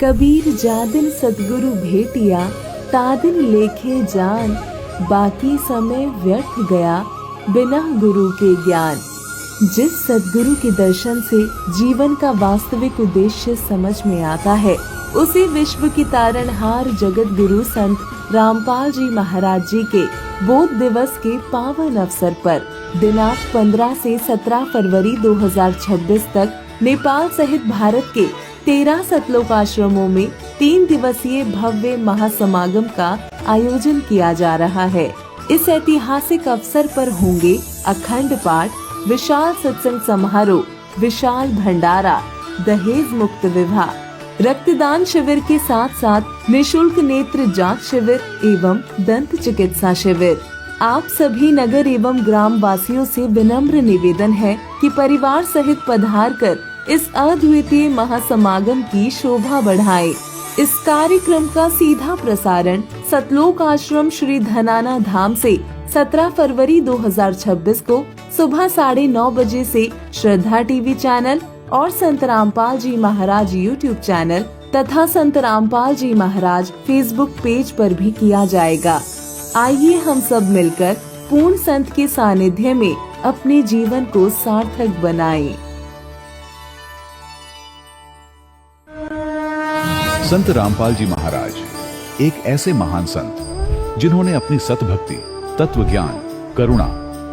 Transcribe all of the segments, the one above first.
कबीर जादिन सतगुरु भेटिया, तादिन लेखे जान, बाकी समय व्यर्थ गया बिना गुरु के ज्ञान। जिस सद्गुरु के दर्शन से जीवन का वास्तविक उद्देश्य समझ में आता है, उसी विश्व की तारणहार जगत गुरु संत रामपाल जी महाराज जी के बोध दिवस के पावन अवसर पर दिनांक 15 से 17 फरवरी 2026 तक नेपाल सहित भारत के 13 सतलोक आश्रमों में 3 दिवसीय भव्य महासमागम का आयोजन किया जा रहा है। इस ऐतिहासिक अवसर पर होंगे अखंड पाठ, विशाल सत्संग समारोह, विशाल भंडारा, दहेज मुक्त विवाह, रक्तदान शिविर के साथ साथ निशुल्क नेत्र जांच शिविर एवं दंत चिकित्सा शिविर। आप सभी नगर एवं ग्राम वासियों से विनम्र निवेदन है कि परिवार सहित पधार कर इस अद्वितीय महासमागम की शोभा बढ़ाएं। इस कार्यक्रम का सीधा प्रसारण सतलोक आश्रम श्री धनाना धाम से 17 फरवरी 2026 को सुबह 9:30 बजे से श्रद्धा टीवी चैनल और संत रामपाल जी महाराज यूट्यूब चैनल तथा संत रामपाल जी महाराज फेसबुक पेज पर भी किया जाएगा। आइए हम सब मिलकर पूर्ण संत के सानिध्य में अपने जीवन को सार्थक बनाएं। संत रामपाल जी महाराज एक ऐसे महान संत जिन्होंने अपनी सतभक्ति, तत्व ज्ञान, करुणा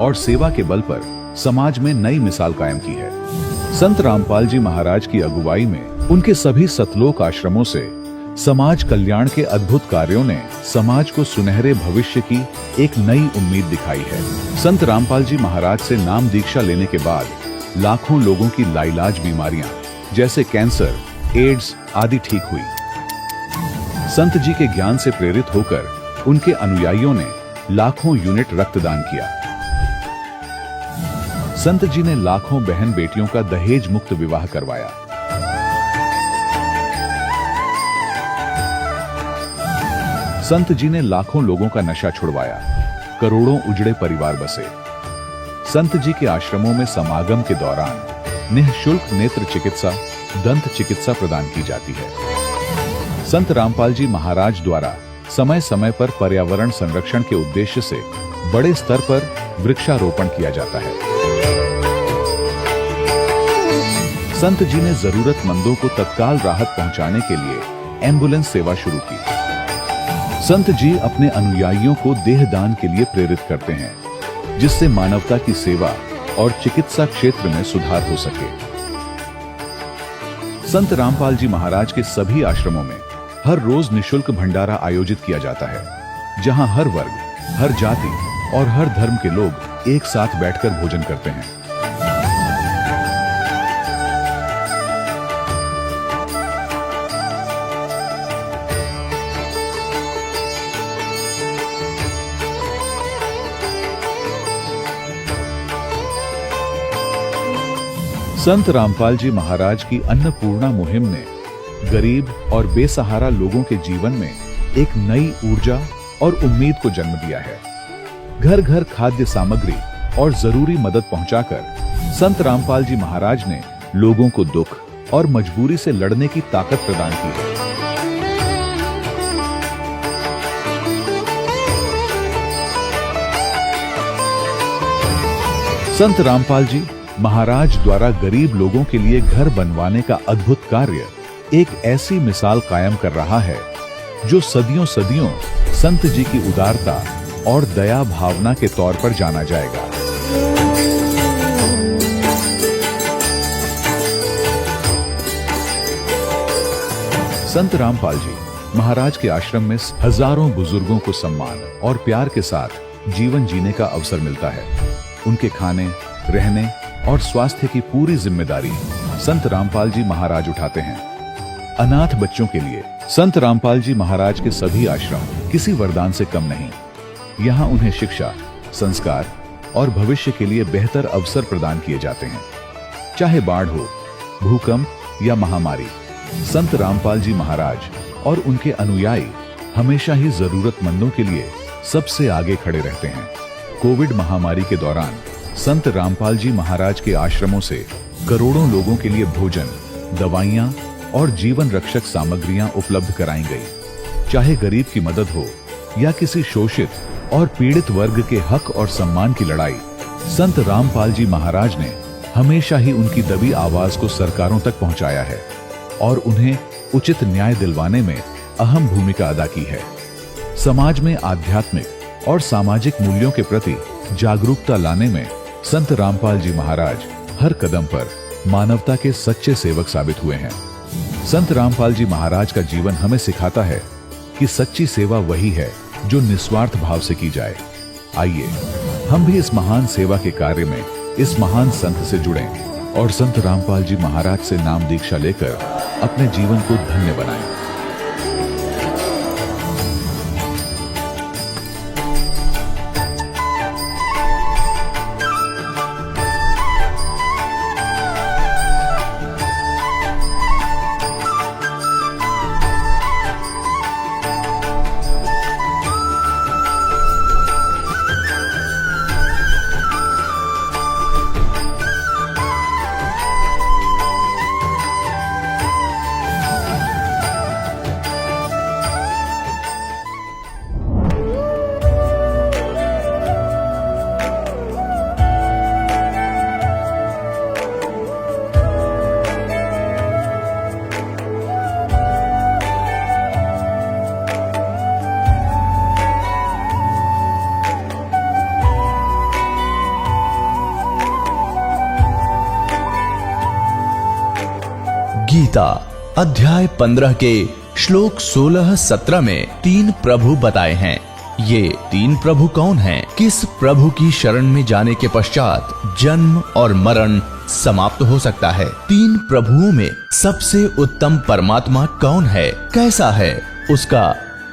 और सेवा के बल पर समाज में नई मिसाल कायम की है। संत रामपाल जी महाराज की अगुवाई में उनके सभी सतलोक आश्रमों से समाज कल्याण के अद्भुत कार्यों ने समाज को सुनहरे भविष्य की एक नई उम्मीद दिखाई है। संत रामपाल जी महाराज से नाम दीक्षा लेने के बाद लाखों लोगों की लाइलाज बीमारियां जैसे कैंसर, एड्स आदि ठीक हुई। संत जी के ज्ञान से प्रेरित होकर उनके अनुयायियों ने लाखों यूनिट रक्तदान किया। संत जी ने लाखों बहन बेटियों का दहेज मुक्त विवाह करवाया। संत जी ने लाखों लोगों का नशा छुड़वाया, करोड़ों उजड़े परिवार बसे। संत जी के आश्रमों में समागम के दौरान निःशुल्क नेत्र चिकित्सा, दंत चिकित्सा प्रदान की जाती है। संत रामपाल जी महाराज द्वारा समय समय पर पर्यावरण संरक्षण के उद्देश्य से बड़े स्तर पर वृक्षारोपण किया जाता है। संत जी ने जरूरतमंदों को तत्काल राहत पहुंचाने के लिए एम्बुलेंस सेवा शुरू की। संत जी अपने अनुयायियों को देहदान के लिए प्रेरित करते हैं, जिससे मानवता की सेवा और चिकित्सा क्षेत्र में सुधार हो सके। संत रामपाल जी महाराज के सभी आश्रमों में हर रोज निशुल्क भंडारा आयोजित किया जाता है, जहां हर वर्ग, हर जाति और हर धर्म के लोग एक साथ बैठकर भोजन करते हैं। संत रामपाल जी महाराज की अन्नपूर्णा मुहिम ने गरीब और बेसहारा लोगों के जीवन में एक नई ऊर्जा और उम्मीद को जन्म दिया है। घर घर खाद्य सामग्री और जरूरी मदद पहुंचाकर संत रामपाल जी महाराज ने लोगों को दुख और मजबूरी से लड़ने की ताकत प्रदान की है। संत रामपाल जी महाराज द्वारा गरीब लोगों के लिए घर बनवाने का अद्भुत कार्य एक ऐसी मिसाल कायम कर रहा है जो सदियों सदियों संत जी की उदारता और दया भावना के तौर पर जाना जाएगा। संत रामपाल जी महाराज के आश्रम में हजारों बुजुर्गों को सम्मान और प्यार के साथ जीवन जीने का अवसर मिलता है। उनके खाने, रहने और स्वास्थ्य की पूरी जिम्मेदारी संत रामपाल जी महाराज उठाते हैं। अनाथ बच्चों के लिए संत रामपाल जी महाराज के सभी आश्रम किसी वरदान से कम नहीं। यहाँ उन्हें शिक्षा, संस्कार और भविष्य के लिए बेहतर अवसर प्रदान किए जाते हैं। चाहे बाढ़ हो, भूकंप या महामारी, संत रामपाल जी महाराज और उनके अनुयायी हमेशा ही जरूरतमंदों के लिए सबसे आगे खड़े रहते हैं। कोविड महामारी के दौरान संत रामपाल जी महाराज के आश्रमों से करोड़ों लोगों के लिए भोजन, दवाइयां और जीवन रक्षक सामग्रियां उपलब्ध कराई गई। चाहे गरीब की मदद हो या किसी शोषित और पीड़ित वर्ग के हक और सम्मान की लड़ाई, संत रामपाल जी महाराज ने हमेशा ही उनकी दबी आवाज को सरकारों तक पहुंचाया है और उन्हें उचित न्याय दिलवाने में अहम भूमिका अदा की है। समाज में आध्यात्मिक और सामाजिक मूल्यों के प्रति जागरूकता लाने में संत रामपाल जी महाराज हर कदम पर मानवता के सच्चे सेवक साबित हुए हैं। संत रामपाल जी महाराज का जीवन हमें सिखाता है कि सच्ची सेवा वही है जो निस्वार्थ भाव से की जाए। आइए हम भी इस महान सेवा के कार्य में इस महान संत से जुड़ें और संत रामपाल जी महाराज से नाम दीक्षा लेकर अपने जीवन को धन्य बनाएं। गीता अध्याय 15 के श्लोक 16-17 में 3 प्रभु बताए हैं। ये 3 प्रभु कौन हैं? किस प्रभु की शरण में जाने के पश्चात जन्म और मरण समाप्त हो सकता है? 3 प्रभुओं में सबसे उत्तम परमात्मा कौन है? कैसा है? उसका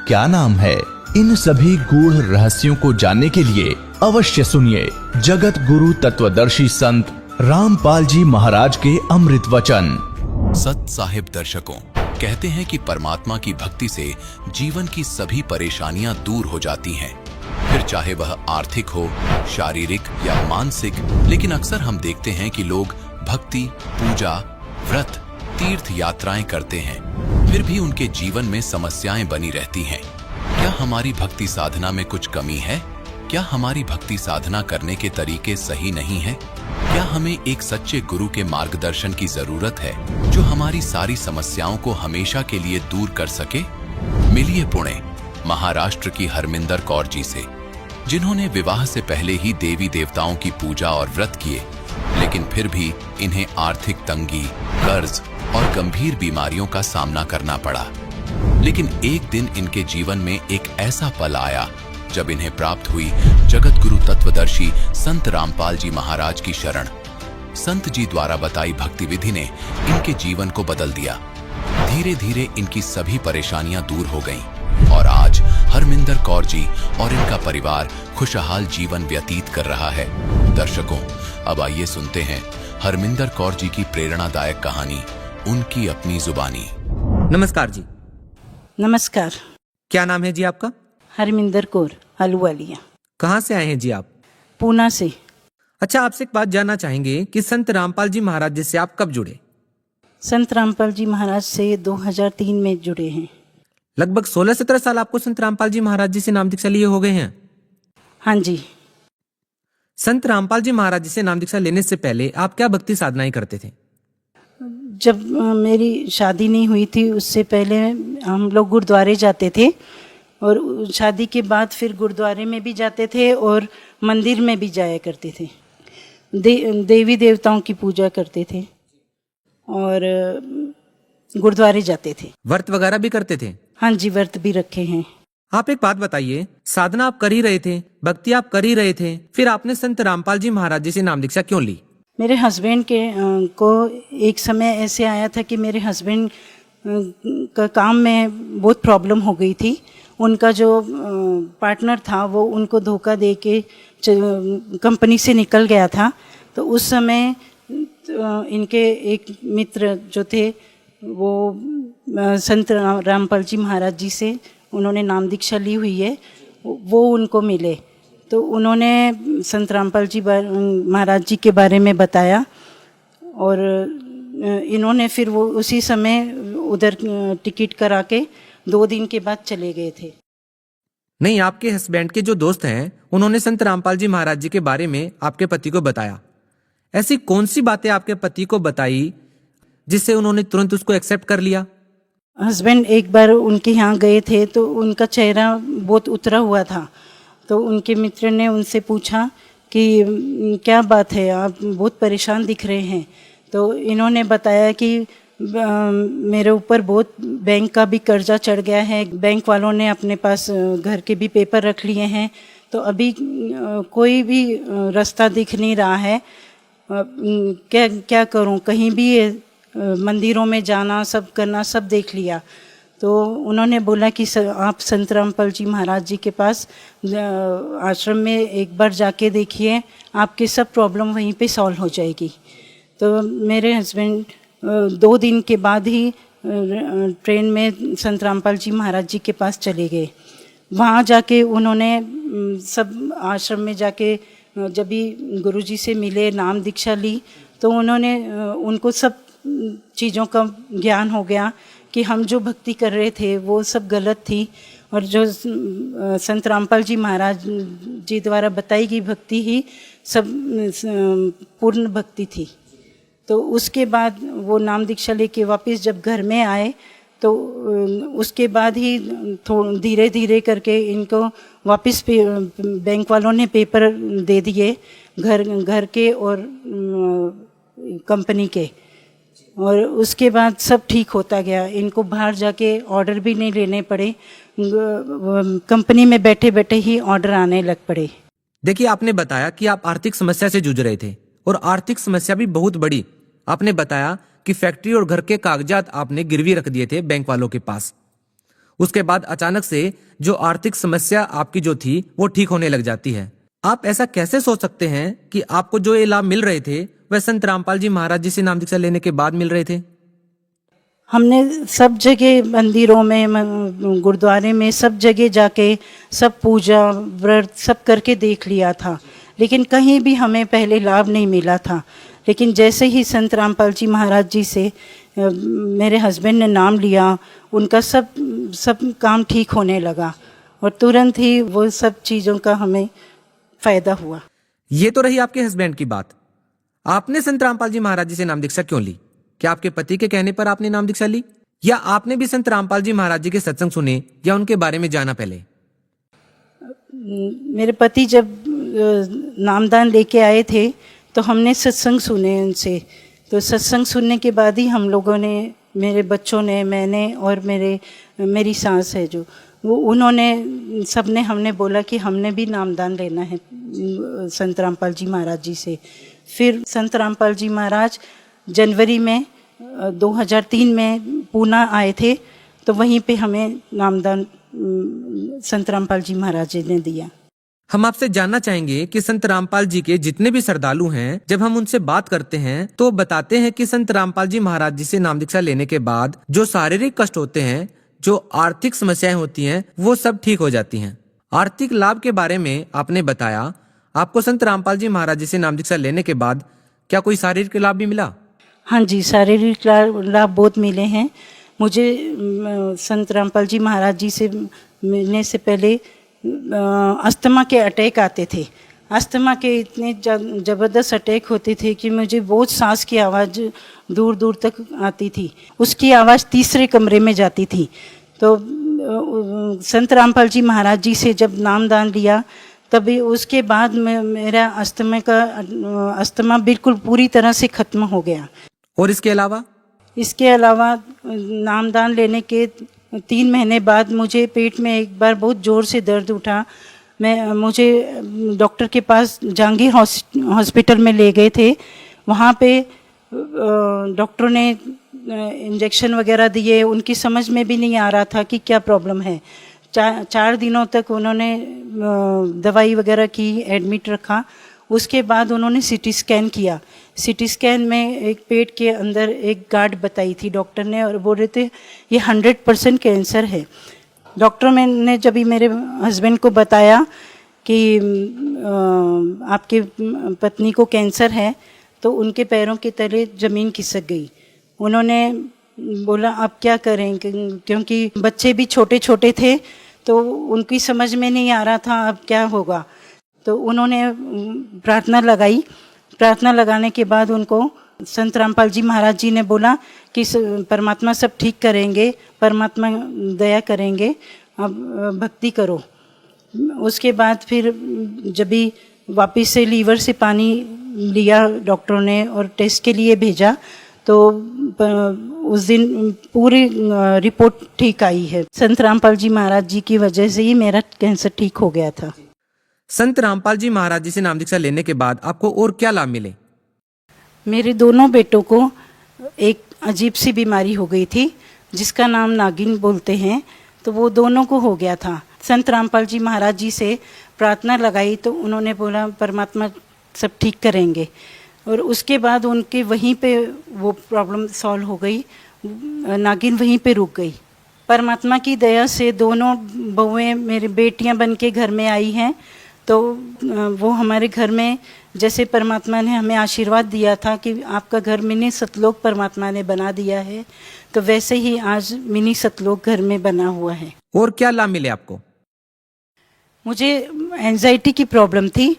क्या नाम है? इन सभी गूढ़ रहस्यों को जानने के लिए अवश्य सुनिए जगत गुरु तत्वदर्शी संत रामपाल जी महाराज के अमृत वचन। सत साहिब दर्शकों, कहते हैं कि परमात्मा की भक्ति से जीवन की सभी परेशानियां दूर हो जाती हैं, फिर चाहे वह आर्थिक हो, शारीरिक या मानसिक। लेकिन अक्सर हम देखते हैं कि लोग भक्ति, पूजा, व्रत, तीर्थ यात्राएं करते हैं, फिर भी उनके जीवन में समस्याएं बनी रहती हैं। क्या हमारी भक्ति साधना में कुछ कमी है? क्या हमारी भक्ति साधना करने के तरीके सही नहीं हैं? क्या हमें एक सच्चे गुरु के मार्गदर्शन की जरूरत है जो हमारी सारी समस्याओं को हमेशा के लिए दूर कर सके? मिलिए पुणे महाराष्ट्र की हरमिंदर कौर जी से, जिन्होंने विवाह से पहले ही देवी देवताओं की पूजा और व्रत किए, लेकिन फिर भी इन्हें आर्थिक तंगी, कर्ज और गंभीर बीमारियों का सामना करना पड़ा। लेकिन एक दिन इनके जीवन में एक ऐसा पल आया जब इन्हें प्राप्त हुई जगत गुरु तत्वदर्शी संत रामपाल जी महाराज की शरण। संत जी द्वारा बताई भक्ति विधि ने इनके जीवन को बदल दिया। धीरे धीरे इनकी सभी परेशानियां दूर हो गईं और आज हरमिंदर कौर जी और इनका परिवार खुशहाल जीवन व्यतीत कर रहा है। दर्शकों, अब आइए सुनते हैं हरमिंदर कौर जी की प्रेरणादायक कहानी, उनकी अपनी जुबानी। नमस्कार जी। नमस्कार। क्या नाम है जी आपका? हरमिंदर कौर, हलुवालिया। कहाँ से आए हैं जी आप? पूना से। अच्छा, आपसे एक बात जानना चाहेंगे कि संत रामपाल जी महाराज जी से आप कब जुड़े? संत रामपाल जी महाराज से 2003 में जुड़े हैं। लगभग 16-17 साल आपको संत रामपाल जी महाराज जी से नाम दीक्षा लिए हो गए हैं। हाँ जी। संत रामपाल जी महाराज जी से नाम दीक्षा लेने से पहले आप क्या भक्ति साधनाएं करते थे? जब मेरी शादी नहीं हुई थी उससे पहले हम लोग गुरुद्वारे जाते थे और शादी के बाद फिर गुरुद्वारे में भी जाते थे और मंदिर में भी जाया करते थे। देवी देवताओं की पूजा करते थे और गुरुद्वारे जाते थे। व्रत वगैरह भी करते थे? हाँ जी, व्रत भी रखे हैं। आप एक बात बताइए, साधना आप कर ही रहे थे, भक्ति आप कर ही रहे थे, फिर आपने संत रामपाल जी महाराज जी से नाम दीक्षा क्यों ली? मेरे हस्बैंड के को एक समय ऐसे आया था कि मेरे हस्बैंड का काम में बहुत प्रॉब्लम हो गई थी। उनका जो पार्टनर था वो उनको धोखा दे के कंपनी से निकल गया था। तो उस समय इनके एक मित्र जो थे वो संत रामपाल जी महाराज जी से उन्होंने नाम दीक्षा ली हुई है, वो उनको मिले। तो उन्होंने संत रामपाल जी महाराज जी के बारे में बताया और इन्होंने फिर वो उसी समय उधर टिकट करा के 2 दिन के बाद चले गए थे। नहीं, आपके हस्बैंड के जो दोस्त हैं उन्होंने संत रामपाल जी महाराज जी के बारे में आपके पति को बताया। ऐसी कौन सी बातें आपके पति को बताई जिससे उन्होंने तुरंत उसको एक्सेप्ट कर लिया? हस्बैंड एक बार उनके यहाँ गए थे तो उनका चेहरा बहुत उतरा हुआ था, तो उनके मित्र ने उनसे पूछा कि क्या बात है, आप बहुत परेशान दिख रहे हैं। तो इन्होंने बताया कि मेरे ऊपर बहुत बैंक का भी कर्जा चढ़ गया है, बैंक वालों ने अपने पास घर के भी पेपर रख लिए हैं, तो अभी कोई भी रास्ता दिख नहीं रहा है, क्या करूं, कहीं भी मंदिरों में जाना सब करना सब देख लिया। तो उन्होंने बोला कि आप संत रामपाल जी महाराज जी के पास आश्रम में एक बार जाके देखिए, आपके सब प्रॉब्लम वहीं पे सॉल्व हो जाएगी। तो मेरे हस्बैंड 2 दिन के बाद ही ट्रेन में संत रामपाल जी महाराज जी के पास चले गए। वहाँ जाके उन्होंने सब आश्रम में जाके जब भी गुरुजी से मिले, नाम दीक्षा ली, तो उन्होंने उनको सब चीज़ों का ज्ञान हो गया कि हम जो भक्ति कर रहे थे वो सब गलत थी, और जो संत रामपाल जी महाराज जी द्वारा बताई गई भक्ति ही सब पूर्ण भक्ति थी। तो उसके बाद वो नाम दीक्षा लेके वापस जब घर में आए तो उसके बाद ही धीरे धीरे करके इनको वापस बैंक वालों ने पेपर दे दिए, घर के और कंपनी के, और उसके बाद सब ठीक होता गया। इनको बाहर जाके ऑर्डर भी नहीं लेने पड़े, कंपनी में बैठे बैठे ही ऑर्डर आने लग पड़े। देखिए, आपने बताया कि आप आर्थिक समस्या से जूझ रहे थे और आर्थिक समस्या भी बहुत बड़ी। आपने बताया कि फैक्ट्री और घर के कागजात आपने गिरवी रख दिए थे बैंक वालों के पास। उसके बाद अचानक से जो आर्थिक समस्या आपकी जो थी वो ठीक होने लग जाती है। आप ऐसा कैसे सोच सकते हैं कि आपको जो ये लाभ मिल रहे थे वह संत रामपाल जी महाराज जी से नाम दीक्षा लेने के बाद मिल रहे थे? हमने सब जगह मंदिरों में, गुरुद्वारे में, सब जगह जाके सब पूजा व्रत सब करके देख लिया था, लेकिन कहीं भी हमें पहले लाभ नहीं मिला था। लेकिन जैसे ही संत रामपाल जी महाराज जी से मेरे हस्बैंड ने नाम लिया, उनका सब काम ठीक होने लगा और तुरंत ही वो सब चीज़ों का हमें फ़ायदा हुआ। ये तो रही आपके हस्बैंड की बात। आपने संत रामपाल जी महाराज जी से नाम दीक्षा क्यों ली? क्या आपके पति के कहने पर आपने नाम दीक्षा ली, या आपने भी संत रामपाल जी महाराज जी के सत्संग सुने या उनके बारे में जाना पहले? मेरे पति जब नामदान लेके आए थे तो हमने सत्संग सुने उनसे। तो सत्संग सुनने के बाद ही हम लोगों ने, मेरे बच्चों ने, मैंने और मेरी सास है जो, वो उन्होंने सबने हमने बोला कि हमने भी नामदान लेना है संत रामपाल जी महाराज जी से। फिर संत रामपाल जी महाराज जनवरी में 2003 में पूना आए थे, तो वहीं पे हमें नामदान संत रामपाल जी महाराज जी ने दिया। हम आपसे जानना चाहेंगे कि संत रामपाल जी के जितने भी श्रद्धालु हैं, जब हम उनसे बात करते हैं तो बताते हैं कि संत रामपाल जी महाराज जी से नाम दीक्षा लेने के बाद जो शारीरिक कष्ट होते हैं, जो आर्थिक समस्याएं होती हैं, वो सब ठीक हो जाती हैं। आर्थिक लाभ के बारे में आपने बताया, आपको संत रामपाल जी महाराज जी से नाम दीक्षा लेने के बाद क्या कोई शारीरिक लाभ भी मिला? हाँ जी, शारीरिक लाभ बहुत मिले हैं मुझे। संत रामपाल जी महाराज जी से मिलने से पहले अस्थमा के अटैक आते थे। अस्थमा के इतने ज़बरदस्त अटैक होते थे कि मुझे बहुत सांस की आवाज़ दूर दूर तक आती थी, उसकी आवाज़ तीसरे कमरे में जाती थी। तो संत रामपाल जी महाराज जी से जब नामदान लिया, तभी उसके बाद मेरा अस्थमा बिल्कुल पूरी तरह से ख़त्म हो गया। और इसके अलावा नामदान लेने के 3 महीने बाद मुझे पेट में एक बार बहुत ज़ोर से दर्द उठा। मुझे डॉक्टर के पास जहांगीर हॉस्पिटल में ले गए थे। वहाँ पे डॉक्टर ने इंजेक्शन वगैरह दिए, उनकी समझ में भी नहीं आ रहा था कि क्या प्रॉब्लम है। 4 दिनों तक उन्होंने दवाई वगैरह की, एडमिट रखा। उसके बाद उन्होंने सीटी स्कैन किया। सीटी स्कैन में एक पेट के अंदर एक गांठ बताई थी डॉक्टर ने, और बोल रहे थे ये 100% कैंसर है। डॉक्टर ने जब भी मेरे हस्बैंड को बताया कि आपके पत्नी को कैंसर है, तो उनके पैरों के तले ज़मीन खिसक गई। उन्होंने बोला अब क्या करें, क्योंकि बच्चे भी छोटे छोटे थे तो उनकी समझ में नहीं आ रहा था अब क्या होगा। तो उन्होंने प्रार्थना लगाई। प्रार्थना लगाने के बाद उनको संत रामपाल जी महाराज जी ने बोला कि परमात्मा सब ठीक करेंगे, परमात्मा दया करेंगे, अब भक्ति करो। उसके बाद फिर जब भी वापस से लीवर से पानी लिया डॉक्टरों ने और टेस्ट के लिए भेजा तो उस दिन पूरी रिपोर्ट ठीक आई है। संत रामपाल जी महाराज जी की वजह से ही मेरा कैंसर ठीक हो गया था। संत रामपाल जी महाराज जी से नाम दीक्षा लेने के बाद आपको और क्या लाभ मिले? मेरे दोनों बेटों को एक अजीब सी बीमारी हो गई थी जिसका नाम नागिन बोलते हैं, तो वो दोनों को हो गया था। संत रामपाल जी महाराज जी से प्रार्थना लगाई तो उन्होंने बोला परमात्मा सब ठीक करेंगे, और उसके बाद उनके वहीं पे वो प्रॉब्लम सॉल्व हो गई, नागिन वहीं पे रुक गई। परमात्मा की दया से दोनों बहुएं मेरी बेटियां बन के घर में आई हैं, तो वो हमारे घर में जैसे परमात्मा ने हमें आशीर्वाद दिया था कि आपका घर मिनी सतलोक परमात्मा ने बना दिया है, तो वैसे ही आज मिनी सतलोक घर में बना हुआ है। और क्या लाभ मिले आपको? मुझे एंजाइटी की प्रॉब्लम थी,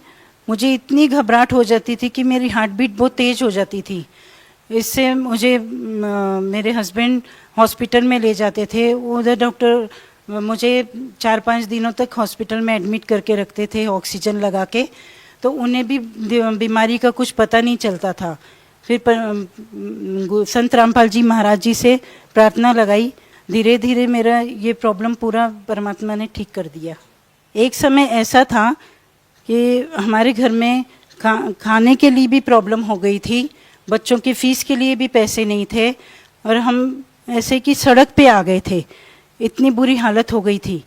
मुझे इतनी घबराहट हो जाती थी कि मेरी हार्ट बीट बहुत तेज़ हो जाती थी। इससे मुझे मेरे हस्बैंड हॉस्पिटल में ले जाते थे। उधर डॉक्टर मुझे 4-5 दिनों तक हॉस्पिटल में एडमिट करके रखते थे ऑक्सीजन लगा के, तो उन्हें भी बीमारी का कुछ पता नहीं चलता था। फिर संत रामपाल जी महाराज जी से प्रार्थना लगाई, धीरे धीरे मेरा ये प्रॉब्लम पूरा परमात्मा ने ठीक कर दिया। एक समय ऐसा था कि हमारे घर में खाने के लिए भी प्रॉब्लम हो गई थी, बच्चों की फ़ीस के लिए भी पैसे नहीं थे, और हम ऐसे कि सड़क पे आ गए थे, इतनी बुरी हालत हो गई थी।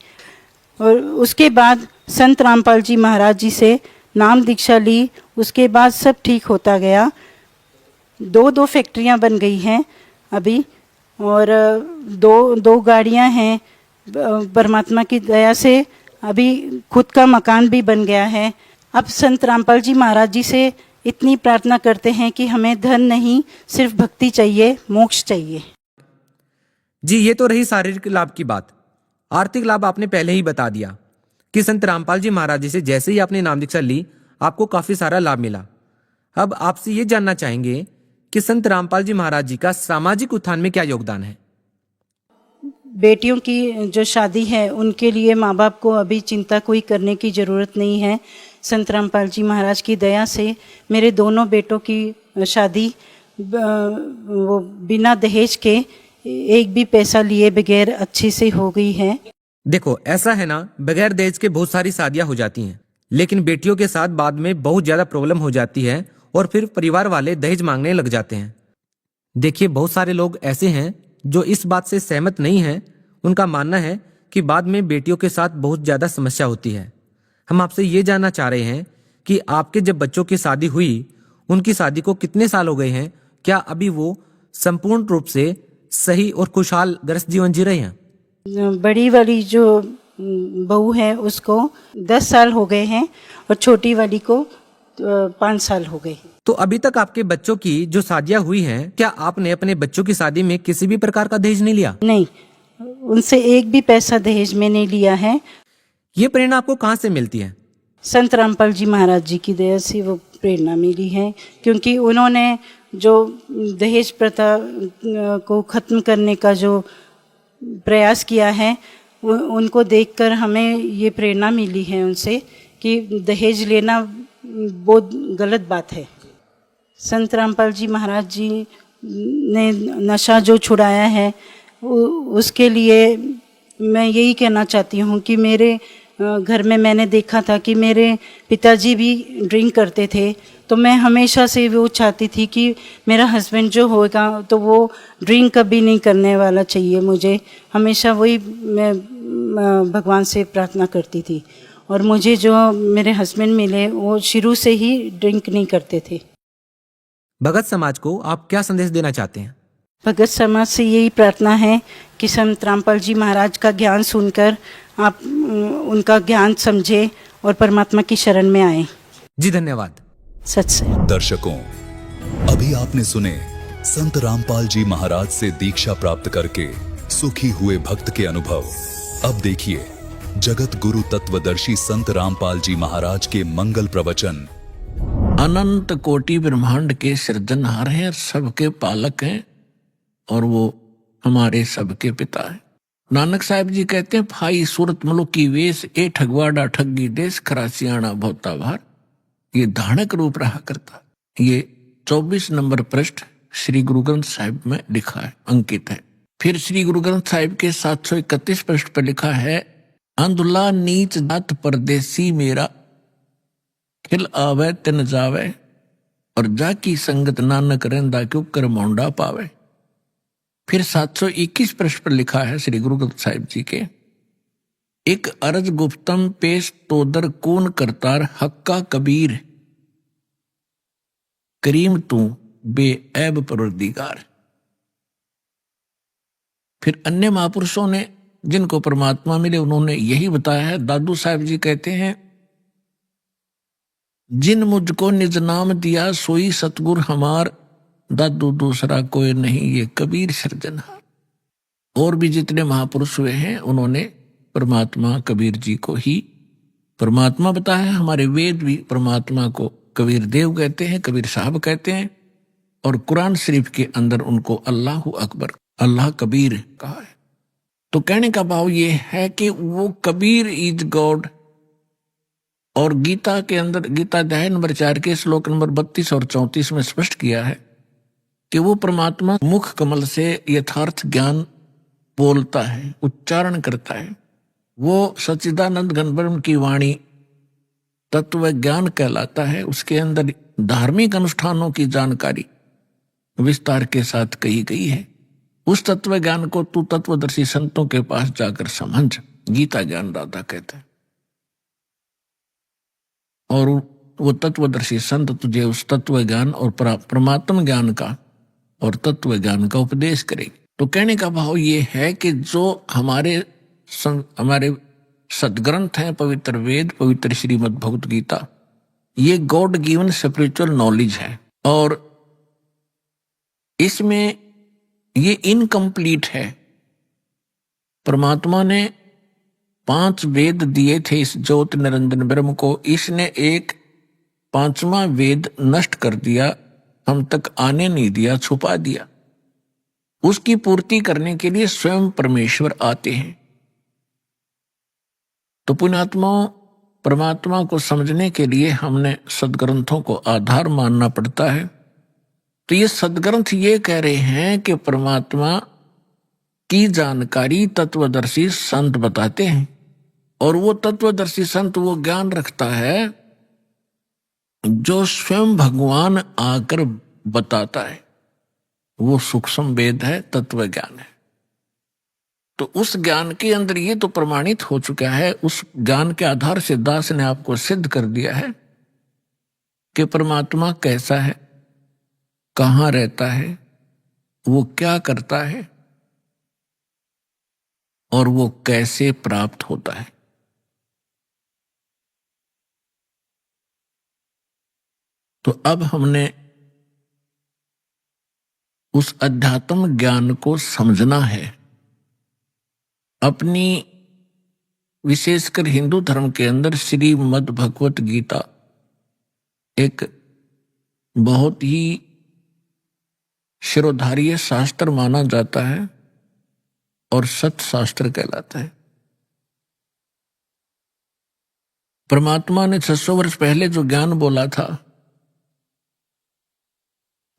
और उसके बाद संत रामपाल जी महाराज जी से नाम दीक्षा ली, उसके बाद सब ठीक होता गया। 2 फैक्ट्रियां बन गई हैं अभी, और 2 गाड़ियां हैं परमात्मा की दया से। अभी खुद का मकान भी बन गया है। अब संत रामपाल जी महाराज जी से इतनी प्रार्थना करते हैं कि हमें धन नहीं, सिर्फ भक्ति चाहिए, मोक्ष चाहिए। जी, ये तो रही शारीरिक लाभ की बात। आर्थिक लाभ आपने पहले ही बता दिया कि संत रामपाल जी महाराज जी से जैसे ही आपने नाम दीक्षा ली आपको काफी सारा लाभ मिला। अब आपसे ये जानना चाहेंगे कि संत रामपाल जी महाराज जी का सामाजिक उत्थान में क्या योगदान है? बेटियों की जो शादी है उनके लिए माँ बाप को अभी चिंता कोई करने की ज़रूरत नहीं है। संत रामपाल जी महाराज की दया से मेरे दोनों बेटों की शादी वो बिना दहेज के, एक भी पैसा लिए बगैर अच्छे से हो गई है। देखो, ऐसा है ना, बगैर दहेज के बहुत सारी शादियां हो जाती हैं, लेकिन बेटियों के साथ बाद में बहुत ज्यादा प्रॉब्लम हो जाती है और फिर परिवार वाले दहेज मांगने लग जाते हैं। देखिए, बहुत सारे लोग ऐसे हैं जो इस बात से सहमत नहीं हैं। उनका मानना है कि बाद में बेटियों के साथ बहुत ज्यादा समस्या होती है। हम आपसे ये जानना चाह रहे हैं कि आपके जब बच्चों की शादी हुई, उनकी शादी को कितने साल हो गए हैं? क्या अभी वो संपूर्ण रूप से सही और खुशहाल गृहस्थ जीवन जी रहे हैं? बड़ी वाली जो बहू है उसको 10 साल हो गए हैं और छोटी वाली को 5 साल हो गए। तो अभी तक आपके बच्चों की जो शादियां हुई हैं, क्या आपने अपने बच्चों की शादी में किसी भी प्रकार का दहेज नहीं लिया? नहीं, उनसे एक भी पैसा दहेज में नहीं लिया है। ये प्रेरणा आपको कहाँ से मिलती है? संत रामपाल जी महाराज जी की दया से वो प्रेरणा मिली है, क्योंकि उन्होंने जो दहेज प्रथा को ख़त्म करने का जो प्रयास किया है, उनको देखकर हमें ये प्रेरणा मिली है उनसे कि दहेज लेना बहुत गलत बात है। संत रामपाल जी महाराज जी ने नशा जो छुड़ाया है उसके लिए मैं यही कहना चाहती हूँ कि मेरे घर में मैंने देखा था कि मेरे पिताजी भी ड्रिंक करते थे, तो मैं हमेशा से वो चाहती थी कि मेरा हस्बैंड जो होगा तो वो ड्रिंक कभी नहीं करने वाला चाहिए। मुझे हमेशा वही मैं भगवान से प्रार्थना करती थी, और मुझे जो मेरे हस्बैंड मिले वो शुरू से ही ड्रिंक नहीं करते थे। भगत समाज को आप क्या संदेश देना चाहते हैं? भगत समाज से यही प्रार्थना है कि संत रामपाल जी महाराज का ज्ञान सुनकर आप उनका ज्ञान समझे और परमात्मा की शरण में आए। जी, धन्यवाद। सच से। दर्शकों, अभी आपने सुने संत रामपाल जी महाराज से दीक्षा प्राप्त करके सुखी हुए भक्त के अनुभव। अब देखिए जगत गुरु तत्वदर्शी संत रामपाल जी महाराज के मंगल प्रवचन। अनंत कोटि ब्रह्मांड के सृजनहार हैं, सबके पालक हैं और वो हमारे सबके पिता हैं। नानक साहब जी कहते हैं, फाई सूरत मुलुक की वेश, ए ठगवाड़ा ठगी देश, खरासियाना भोता भार। ये धानक रूप रहा करता। ये 24 नंबर पृष्ठ श्री गुरु ग्रंथ साहिब में लिखा है, अंकित है। फिर श्री गुरु ग्रंथ साहिब के 731 पृष्ठ पर लिखा है, अंधुला नीच जात परदेसी मेरा, खिल आवे तिन जावे, और जाकी संगत नानक रहंदा क्यों कर मोंडा पावे। फिर 721 पृष्ठ पर लिखा है श्री गुरु ग्रंथ साहिब जी के, एक अरज गुप्तम पेश तोदर कौन करतार, हक्का कबीर करीम तू बेऐब परवरदिगार। फिर अन्य महापुरुषों ने जिनको परमात्मा मिले उन्होंने यही बताया है। दादू साहब जी कहते हैं, जिन मुझको निज नाम दिया सोई सतगुर हमार, दादू दूसरा कोई नहीं ये कबीर सृजनहार। और भी जितने महापुरुष हुए हैं उन्होंने परमात्मा कबीर जी को ही परमात्मा बताया है। हमारे वेद भी परमात्मा को कबीर देव कहते हैं, कबीर साहब कहते हैं, और कुरान शरीफ के अंदर उनको अल्लाह अकबर, अल्लाह कबीर कहा है। तो कहने का भाव ये है कि वो कबीर इज गॉड। और गीता के अंदर, गीता अध्याय नंबर 4 के श्लोक नंबर 32 और 34 में स्पष्ट किया है कि वो परमात्मा मुख कमल से यथार्थ ज्ञान बोलता है, उच्चारण करता है। वो सच्चिदानंद घन ब्रह्म की वाणी तत्व ज्ञान कहलाता है। उसके अंदर धार्मिक अनुष्ठानों की जानकारी विस्तार के साथ कही गई है। उस तत्व ज्ञान को तू तत्वदर्शी संतों के पास जाकर समझ, गीता ज्ञान दाता कहते हैं। और वो तत्वदर्शी संत तुझे उस तत्व ज्ञान और परमात्म ज्ञान का और तत्व ज्ञान का उपदेश करेगी। तो कहने का भाव ये है कि जो हमारे सदग्रंथ हैं, पवित्र वेद, पवित्र श्रीमद् भगवत गीता, ये गॉड गिवन स्पिरिचुअल नॉलेज है। और इसमें ये इनकम्प्लीट है। परमात्मा ने 5 वेद दिए थे इस ज्योति निरंजन ब्रह्म को, इसने एक 5वां वेद नष्ट कर दिया, हम तक आने नहीं दिया, छुपा दिया। उसकी पूर्ति करने के लिए स्वयं परमेश्वर आते हैं। तो पुण्यात्माओं, परमात्मा को समझने के लिए हमने सदग्रंथों को आधार मानना पड़ता है। तो ये सदग्रंथ ये कह रहे हैं कि परमात्मा की जानकारी तत्वदर्शी संत बताते हैं, और वो तत्वदर्शी संत वो ज्ञान रखता है जो स्वयं भगवान आकर बताता है। वो सूक्ष्म वेद है, तत्व ज्ञान है। तो उस ज्ञान के अंदर ये तो प्रमाणित हो चुका है, उस ज्ञान के आधार से दास ने आपको सिद्ध कर दिया है कि परमात्मा कैसा है, कहाँ रहता है, वो क्या करता है और वो कैसे प्राप्त होता है। तो अब हमने उस अध्यात्म ज्ञान को समझना है। अपनी विशेषकर हिंदू धर्म के अंदर श्रीमद् भगवत गीता एक बहुत ही शिरोधार्य शास्त्र माना जाता है और सत्य शास्त्र कहलाता है। परमात्मा ने 600 वर्ष पहले जो ज्ञान बोला था,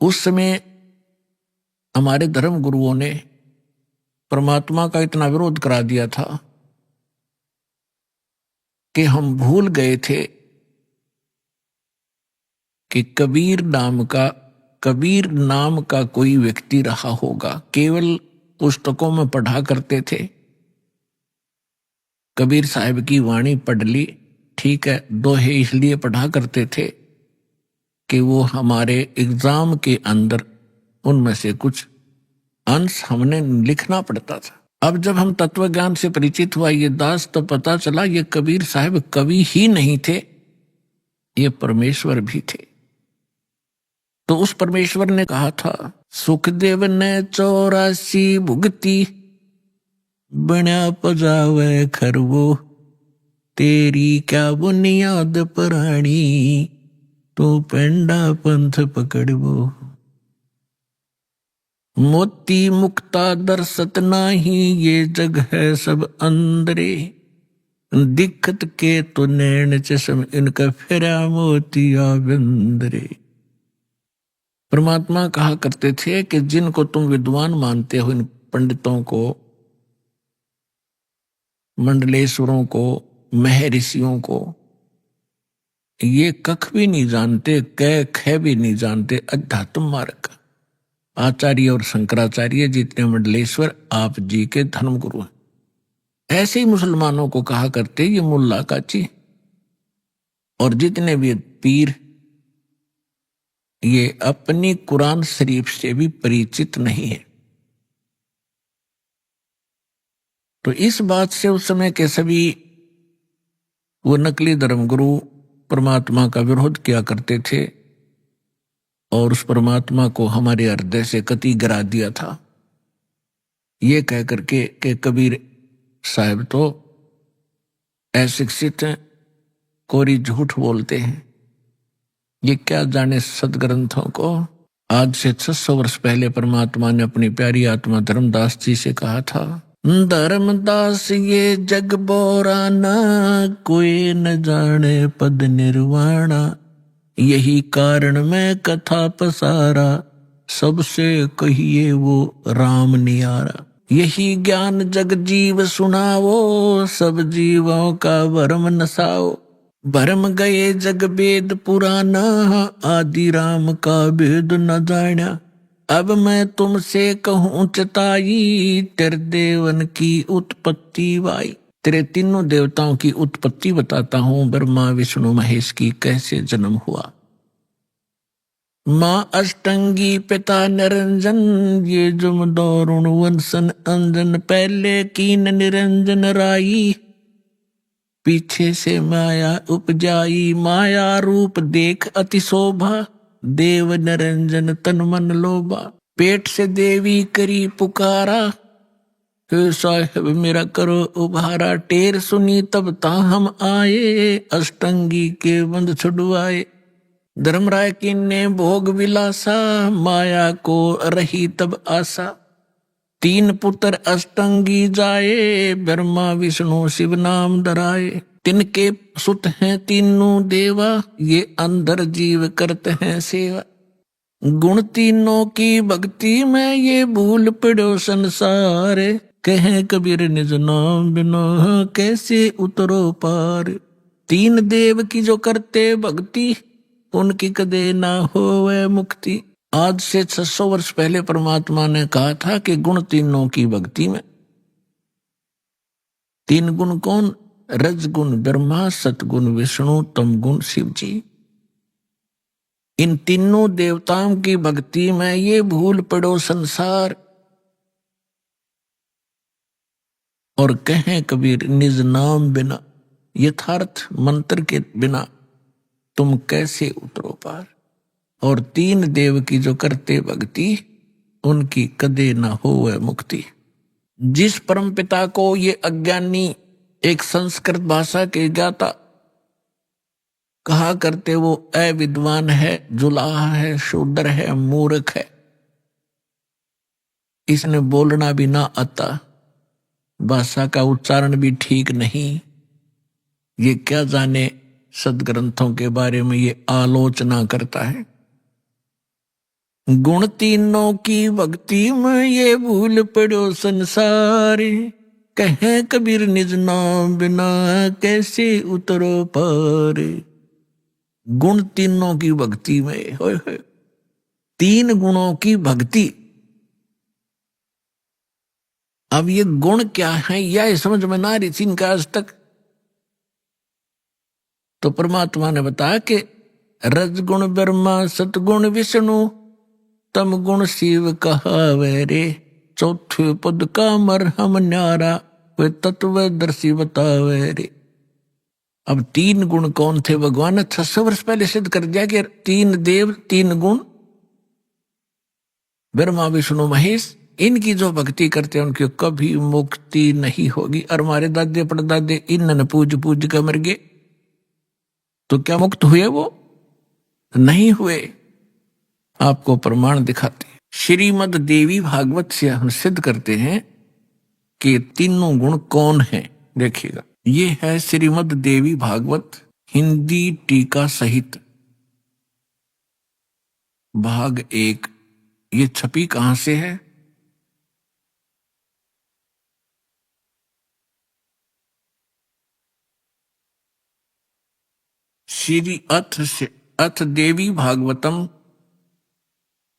उस समय हमारे धर्म गुरुओं ने परमात्मा का इतना विरोध करा दिया था कि हम भूल गए थे कि कबीर नाम का कोई व्यक्ति रहा होगा। केवल पुस्तकों में पढ़ा करते थे, कबीर साहब की वाणी पढ़ ली, ठीक है, दोहे इसलिए पढ़ा करते थे कि वो हमारे एग्जाम के अंदर उनमें से कुछ अंश हमने लिखना पड़ता था। अब जब हम तत्व ज्ञान से परिचित हुआ ये दास, तो पता चला ये कबीर साहब कवि ही नहीं थे, ये परमेश्वर भी थे। तो उस परमेश्वर ने कहा था सुखदेव ने 84 भुगती, बण्या पजावे खरवो, तेरी क्या बुनियाद प्राणी, तो पेंडा पंथ पकड़वो। मोती मुक्ता दर्शत नाही, ये जग है सब अंदरे, दिक्कत के तो नैन चश्म, इनका फेरा मोतिया बिंदरे। परमात्मा कहा करते थे कि जिनको तुम विद्वान मानते हो, इन पंडितों को, मंडलेश्वरों को, महर्षियों को, ये कख भी नहीं जानते, कै ख भी नहीं जानते अध्यात्म मार्ग। आचार्य और शंकराचार्य जितने मंडलेश्वर आप जी के धर्मगुरु हैं। ऐसे ही मुसलमानों को कहा करते ये मुल्ला काची। और जितने भी पीर ये अपनी कुरान शरीफ से भी परिचित नहीं है। तो इस बात से उस समय के सभी वो नकली धर्मगुरु परमात्मा का विरोध किया करते थे और उस परमात्मा को हमारे हृदय से कति गिरा दिया था, ये कह करके कि कबीर साहब तो अशिक्षित हैं, कोरी झूठ बोलते हैं। ये क्या जाने सदग्रंथों को। आज से 600 वर्ष पहले परमात्मा ने अपनी प्यारी आत्मा धर्मदास जी से कहा था, धर्मदास ये जग बोराना, कोई न जाने पद निर्वाणा, यही कारण मैं कथा पसारा, सबसे कहिए वो राम नियारा। यही ज्ञान जग जीव सुनावो, सब जीवों का भरम नसाओ, भरम गए जग वेद पुराना, आदि राम का वेद न जाना। अब मैं तुमसे कहूँ चताई, तेरे देवन की उत्पत्ति वाई। तेरे तीनों देवताओं की उत्पत्ति बताता हूँ, ब्रह्मा विष्णु महेश की कैसे जन्म हुआ। माँ अष्टंगी पिता निरंजन, ये जुम दारुण वंशन अंजन, पहले कीन निरंजन राई, पीछे से माया उपजाई। माया रूप देख अति शोभा, देव निरंजन तन मन लोभा। पेट से देवी करी पुकारा, हे साहिब मेरा करो उभारा। टेर सुनी तब ता हम आए, अष्टंगी के बंद छुड़वाए। धर्मराय की ने भोग विलासा, माया को रही तब आशा। 3 पुत्र अष्टंगी जाए, ब्रह्मा विष्णु शिव नाम धराए। तिनके सुत हैं तीनों देवा, ये अंदर जीव करते हैं सेवा। गुण तीनों की भक्ति में ये भूल पड़ो संसार, कहें कबीर निज नाम बिना कैसे उतरो पार। 3 देव की जो करते भक्ति, उनकी कदे ना होवे मुक्ति। आज से 600 वर्ष पहले परमात्मा ने कहा था कि गुण तीनों की भक्ति में। 3 गुण कौन? रजगुण ब्रह्मा, सतगुण विष्णु, तमगुण शिव जी। इन तीनों देवताओं की भक्ति में ये भूल पड़ो संसार। और कहें कबीर निज नाम बिना, यथार्थ मंत्र के बिना तुम कैसे उतरो पार। और 3 देव की जो करते भक्ति, उनकी कदे न होवे मुक्ति। जिस परम पिता को ये अज्ञानी, एक संस्कृत भाषा के ज्ञाता कहा करते, वो अविद्वान है, जुलाहा है, शूद्र है, मूर्ख है, इसने बोलना भी ना आता, भाषा का उच्चारण भी ठीक नहीं, ये क्या जाने सदग्रंथों के बारे में ये आलोचना करता है। गुण तीनों की भक्ति में ये भूल पड़ो संसार, कहें कबीर निज नाम बिना कैसे उतरो पार। गुण तीनों की भक्ति में, होय होय, 3 गुणों की भक्ति। अब ये गुण क्या है, यह समझ में ना रही थी इनका आज तक। तो परमात्मा ने बताया कि रजगुण ब्रह्मा, सतगुण विष्णु, तम गुण शिव कहावे रे। चौथे पद का मरहम न्यारा, वे तत्वदर्शी बतावे रे। अब 3 गुण कौन थे? भगवान ने 600 वर्ष पहले सिद्ध कर दिया कि 3 देव 3 गुण। ब्रह्मा विष्णु महेश इनकी जो भक्ति करते हैं उनकी कभी मुक्ति नहीं होगी। और हमारे दादे परदादे इनन पूज पूज कर मर गए, तो क्या मुक्त हुए? वो नहीं हुए। आपको प्रमाण दिखाते हैं। श्रीमद देवी भागवत से हम सिद्ध करते हैं कि तीनों गुण कौन है। देखिएगा, ये है श्रीमद देवी भागवत हिंदी टीका सहित भाग 1। ये छपी कहां से है? श्री अथ देवी भागवतम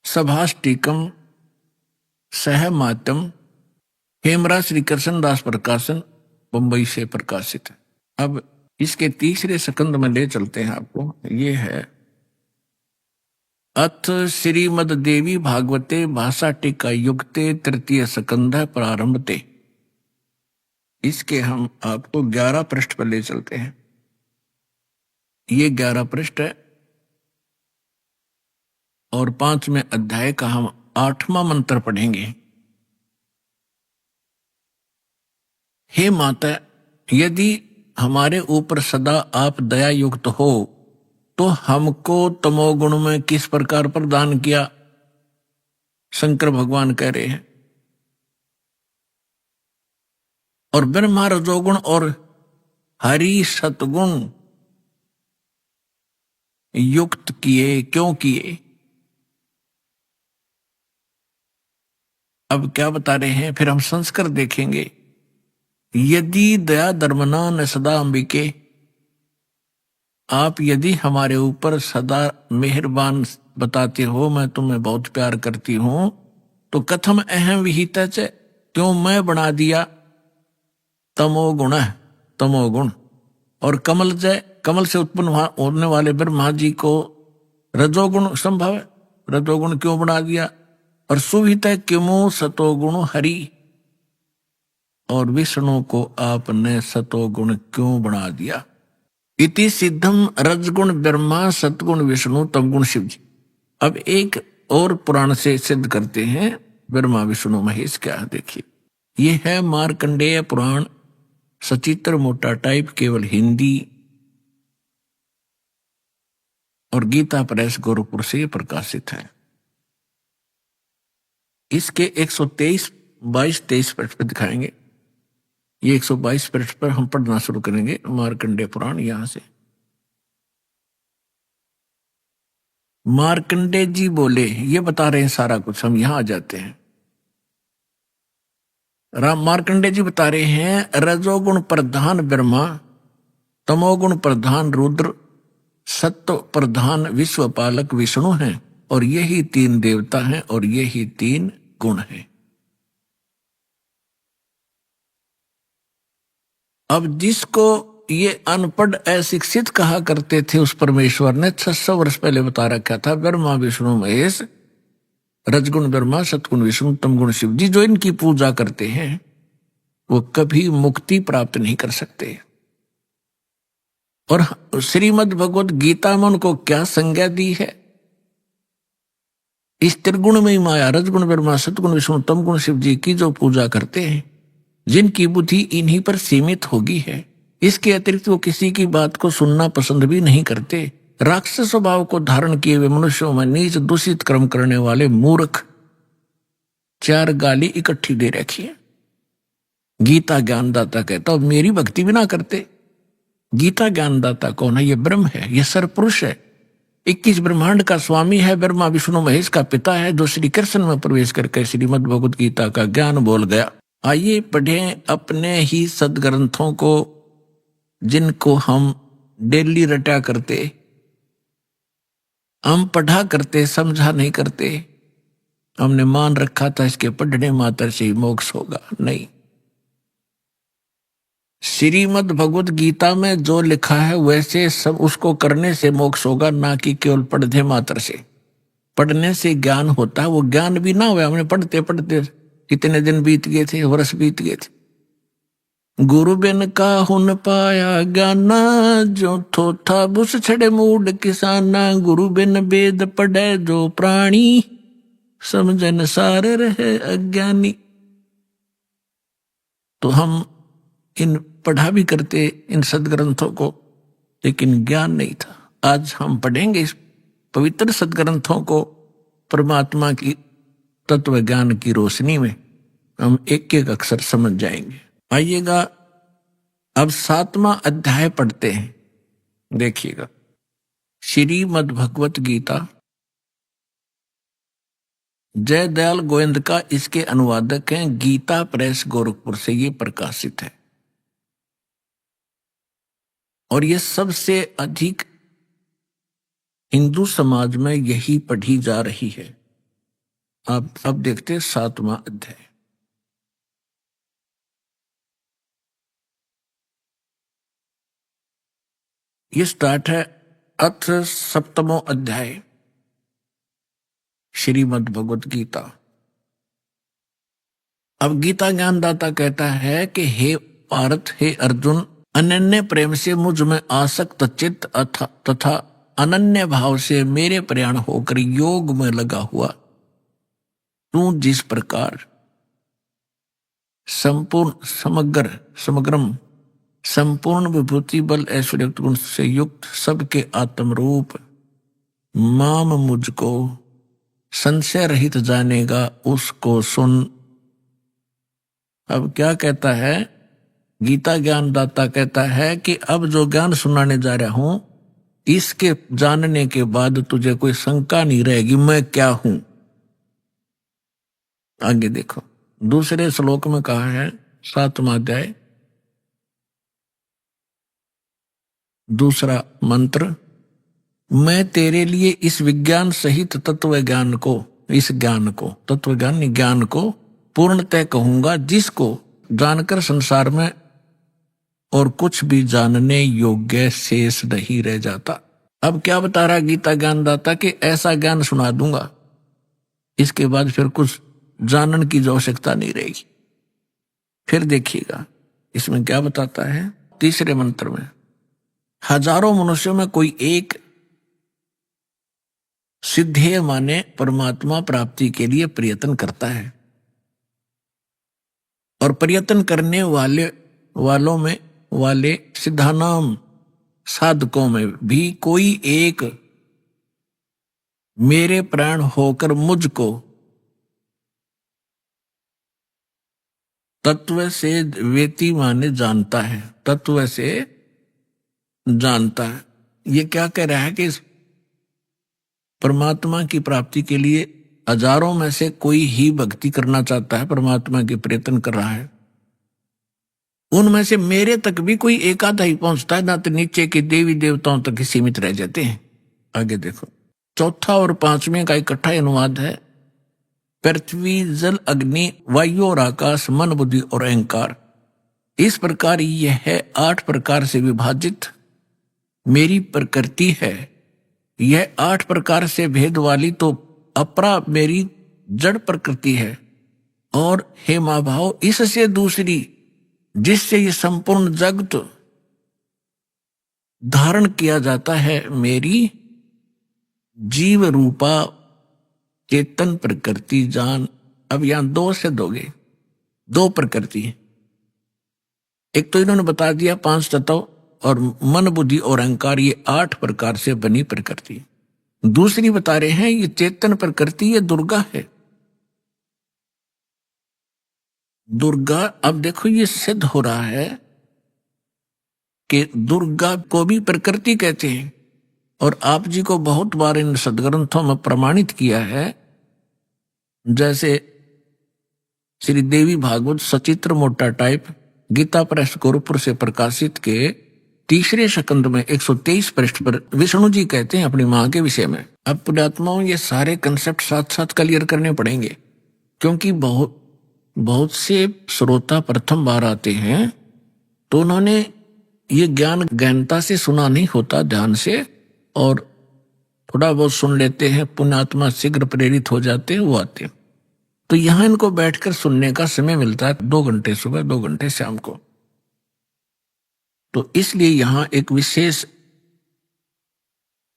सभाष्टिकम सहमातम हेमरा श्री कृष्णदास प्रकाशन बंबई से प्रकाशित है। अब इसके तीसरे स्कंद में ले चलते हैं आपको। ये है अथ श्रीमद देवी भागवते भाषा टीका युक्ते तृतीय स्कंध प्रारंभते। इसके हम आपको 11 पृष्ठ पर ले चलते हैं। ये 11 पृष्ठ है और 5वें अध्याय का हम 8वां मंत्र पढ़ेंगे। हे माता, यदि हमारे ऊपर सदा आप दया युक्त हो तो हमको तमोगुण में किस प्रकार प्रदान किया? शंकर भगवान कह रहे हैं। और ब्रह्मा रजोगुण और हरि सतगुण युक्त किए, क्यों किए? अब क्या बता रहे हैं? फिर हम संस्कार देखेंगे। यदि दया धर्मना न सदा अंबिके, आप यदि हमारे ऊपर सदा मेहरबान बताते हो, मैं तुम्हें बहुत प्यार करती हूं, तो कथम अहम विहित, क्यों मैं बना दिया तमोगुण। और कमल से उत्पन्न होने वाले ब्रह्मा जी को रजोगुण संभव है, रजोगुण क्यों बना दिया? और सुविहित किमु सतोगुण हरि, और विष्णु को आपने सतोगुण क्यों बना दिया? इति सिद्धम रजगुण ब्रह्मा सतगुण विष्णु तमगुण शिव जी। अब एक और पुराण से सिद्ध करते हैं ब्रह्मा विष्णु महेश क्या है। देखिए, ये है मार्कंडेय पुराण, सचित्र मोटा टाइप, केवल हिंदी, और गीता प्रेस गोरखपुर से प्रकाशित है। इसके 123, 22, 23 पृष्ठ पर दिखाएंगे। ये 122 पृष्ठ पर हम पढ़ना शुरू करेंगे मार्कंडेय पुराण। यहां से मार्कंडेय जी बोले, ये बता रहे हैं सारा कुछ। हम यहां आ जाते हैं। मार्कंडेय जी बता रहे हैं रजोगुण प्रधान ब्रह्मा, तमोगुण प्रधान रुद्र, सत्व प्रधान विश्वपालक विष्णु हैं, और यही 3 देवता हैं और यही 3 गुण हैं। अब जिसको ये अनपढ़ अशिक्षित कहा करते थे, उस परमेश्वर ने 600 वर्ष पहले बता रखा था, ब्रह्मा विष्णु महेश, रजगुण ब्रह्मा सतगुण विष्णु तमगुण शिव जी, जो इनकी पूजा करते हैं वो कभी मुक्ति प्राप्त नहीं कर सकते। और श्रीमद् भगवत गीता में उनको क्या संज्ञा दी है? इस त्रिगुण में ही माया, रजगुण ब्रह्मा सतगुण विष्णु तमगुण शिव जी की जो पूजा करते हैं, जिनकी बुद्धि इन्हीं पर सीमित होगी है, इसके अतिरिक्त वो किसी की बात को सुनना पसंद भी नहीं करते। राक्षस स्वभाव को धारण किए हुए मनुष्यों में नीच दूषित कर्म करने वाले मूर्ख 4 गाली इकट्ठी दे रखी है। गीता ज्ञानदाता कहता हो मेरी भक्ति भी ना करते। गीता ज्ञानदाता कौन है? ये ब्रह्म है, ये सरपुरुष है, 21 ब्रह्मांड का स्वामी है, ब्रह्मा विष्णु महेश का पिता है, जो श्री कृष्ण में प्रवेश करके श्रीमद् भगवत गीता का ज्ञान बोल गया। आइए पढ़ें अपने ही सदग्रंथों को, जिनको हम डेली रटा करते, हम पढ़ा करते, समझा नहीं करते। हमने मान रखा था इसके पढ़ने मात्र से ही मोक्ष होगा। नहीं, श्रीमद् भगवत गीता में जो लिखा है वैसे सब उसको करने से मोक्ष होगा, ना कि केवल पढ़ने मात्र से। पढ़ने से ज्ञान होता है, वो ज्ञान भी ना हुआ। हमने पढ़ते पढ़ते कितने दिन बीत गए थे, वर्ष बीत गए थे। गुरु बिन का हुन पाया ज्ञाना, जो थोथा बुस छड़े मूड किसाना। गुरु बिन वेद पढ़े जो प्राणी, समझन सार रहे अज्ञानी। तो हम इन पढ़ा भी करते इन सदग्रंथों को, लेकिन ज्ञान नहीं था। आज हम पढ़ेंगे इस पवित्र सदग्रंथों को परमात्मा की तत्व ज्ञान की रोशनी में, हम एक एक अक्षर समझ जाएंगे। आइएगा अब 7वां अध्याय पढ़ते हैं। देखिएगा, श्रीमद् भगवत गीता, जय दयाल गोविंद का इसके अनुवादक हैं, गीता प्रेस गोरखपुर से ये प्रकाशित है। और ये सबसे अधिक हिंदू समाज में यही पढ़ी जा रही है। अब देखते हैं 7वां अध्याय। ये स्टार्ट है अथ 7वां अध्याय श्रीमद् भगवत गीता। अब गीता ज्ञानदाता कहता है कि हे पार्थ, हे अर्जुन, अनन्य प्रेम से मुझ में आसक्त चित्त तथा अनन्य भाव से मेरे प्रयाण होकर योग में लगा हुआ तू जिस प्रकार समग्रम संपूर्ण विभूति बल ऐश्वर्य गुण से युक्त सबके आत्मरूप माम मुझको संशय रहित जानेगा, उसको सुन। अब क्या कहता है गीता ज्ञानदाता? कहता है कि अब जो ज्ञान सुनाने जा रहा हूं, इसके जानने के बाद तुझे कोई शंका नहीं रहेगी मैं क्या हूं। आगे देखो, दूसरे श्लोक में कहा है 7वां अध्याय दूसरा मंत्र, मैं तेरे लिए इस विज्ञान सहित तत्व ज्ञान को, इस ज्ञान को, तत्व ज्ञान ज्ञान को पूर्णतः कहूंगा, जिसको जानकर संसार में और कुछ भी जानने योग्य शेष नहीं रह जाता। अब क्या बता रहा गीता ज्ञानदाता कि ऐसा ज्ञान सुना दूंगा, इसके बाद फिर कुछ जानने की आवश्यकता नहीं रहेगी। फिर देखिएगा इसमें क्या बताता है तीसरे मंत्र में, हजारों मनुष्यों में कोई एक सिद्धेय माने परमात्मा प्राप्ति के लिए प्रयत्न करता है, और प्रयत्न करने वालों में वाले सिद्धानाम साधकों में भी कोई एक मेरे प्राण होकर मुझको तत्व से वेती माने जानता है, तत्व से जानता है। ये क्या कह रहा है कि परमात्मा की प्राप्ति के लिए हजारों में से कोई ही भक्ति करना चाहता है, परमात्मा के प्रयत्न कर रहा है, उनमें से मेरे तक भी कोई एक आधा ही पहुंचता है, ना तो नीचे के देवी देवताओं तक ही सीमित रह जाते हैं। आगे देखो, चौथा और 5वें का इकट्ठा अनुवाद है, पृथ्वी जल अग्नि वायु और आकाश मन बुद्धि और अहंकार, इस प्रकार यह है 8 प्रकार से विभाजित मेरी प्रकृति है। यह 8 प्रकार से भेद वाली तो अपरा मेरी जड़ प्रकृति है, और हे महाभाव इससे दूसरी जिससे ये संपूर्ण जगत धारण किया जाता है, मेरी जीव रूपा चेतन प्रकृति जान। अब यहां 2 से दोगे, 2 प्रकृति, एक तो इन्होंने बता दिया 5 तत्व और मन बुद्धि और अहंकार, ये 8 प्रकार से बनी प्रकृति। दूसरी बता रहे हैं ये चेतन प्रकृति, ये दुर्गा है। दुर्गा, अब देखो ये सिद्ध हो रहा है कि दुर्गा को भी प्रकृति कहते हैं, और आप जी को बहुत बार इन सदग्रंथों में प्रमाणित किया है, जैसे श्री देवी भागवत सचित्र मोटा टाइप गीता प्रेस गोरखपुर से प्रकाशित के तीसरे स्कंद में 123 पृष्ठ पर विष्णु जी कहते हैं अपनी मां के विषय में। अब पुण्यात्माओं ये सारे कंसेप्ट साथ साथ क्लियर करने पड़ेंगे, क्योंकि बहुत से श्रोता प्रथम बार आते हैं तो उन्होंने ये ज्ञान गहनता से सुना नहीं होता ध्यान से, और थोड़ा बहुत सुन लेते हैं, पुण्यात्मा शीघ्र प्रेरित हो जाते हैं, वो आते हैं। तो यहां इनको बैठकर सुनने का समय मिलता है 2 घंटे सुबह, 2 घंटे शाम को। तो इसलिए यहां एक विशेष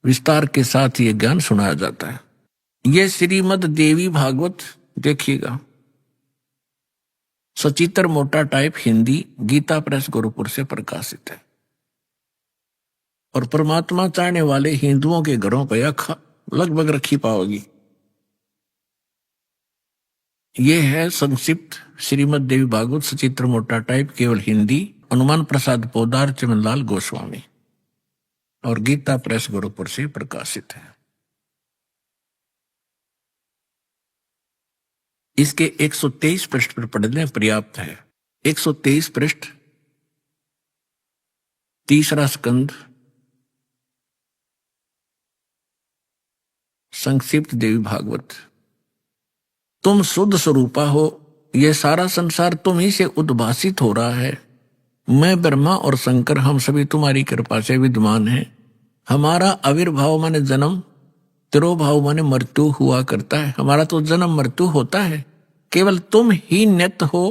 विस्तार के साथ ये ज्ञान सुनाया जाता है। ये श्रीमद देवी भागवत देखिएगा, सचित्र मोटा टाइप हिंदी, गीता प्रेस गोरखपुर से प्रकाशित है। और परमात्मा चाहने वाले हिंदुओं के घरों पर यह लगभग रखी पाओगी। ये है संक्षिप्त श्रीमद देवी भागवत सचित्र मोटा टाइप, केवल हिंदी, हनुमान प्रसाद पोदार, चमनलाल गोस्वामी, और गीता प्रेस गोरखपुर से प्रकाशित है। इसके 123 पृष्ठ पर पढ़ने पर्याप्त है। 123 पृष्ठ, तीसरा स्कंद, संक्षिप्त देवी भागवत। तुम शुद्ध स्वरूपा हो, यह सारा संसार तुम ही से उद्भासित हो रहा है। मैं ब्रह्मा और शंकर हम सभी तुम्हारी कृपा से विद्यमान हैं। हमारा आविर्भाव माने जन्म, तिरोभाव माने मृत्यु हुआ करता है। हमारा तो जन्म मृत्यु होता है, केवल तुम ही नित्य हो,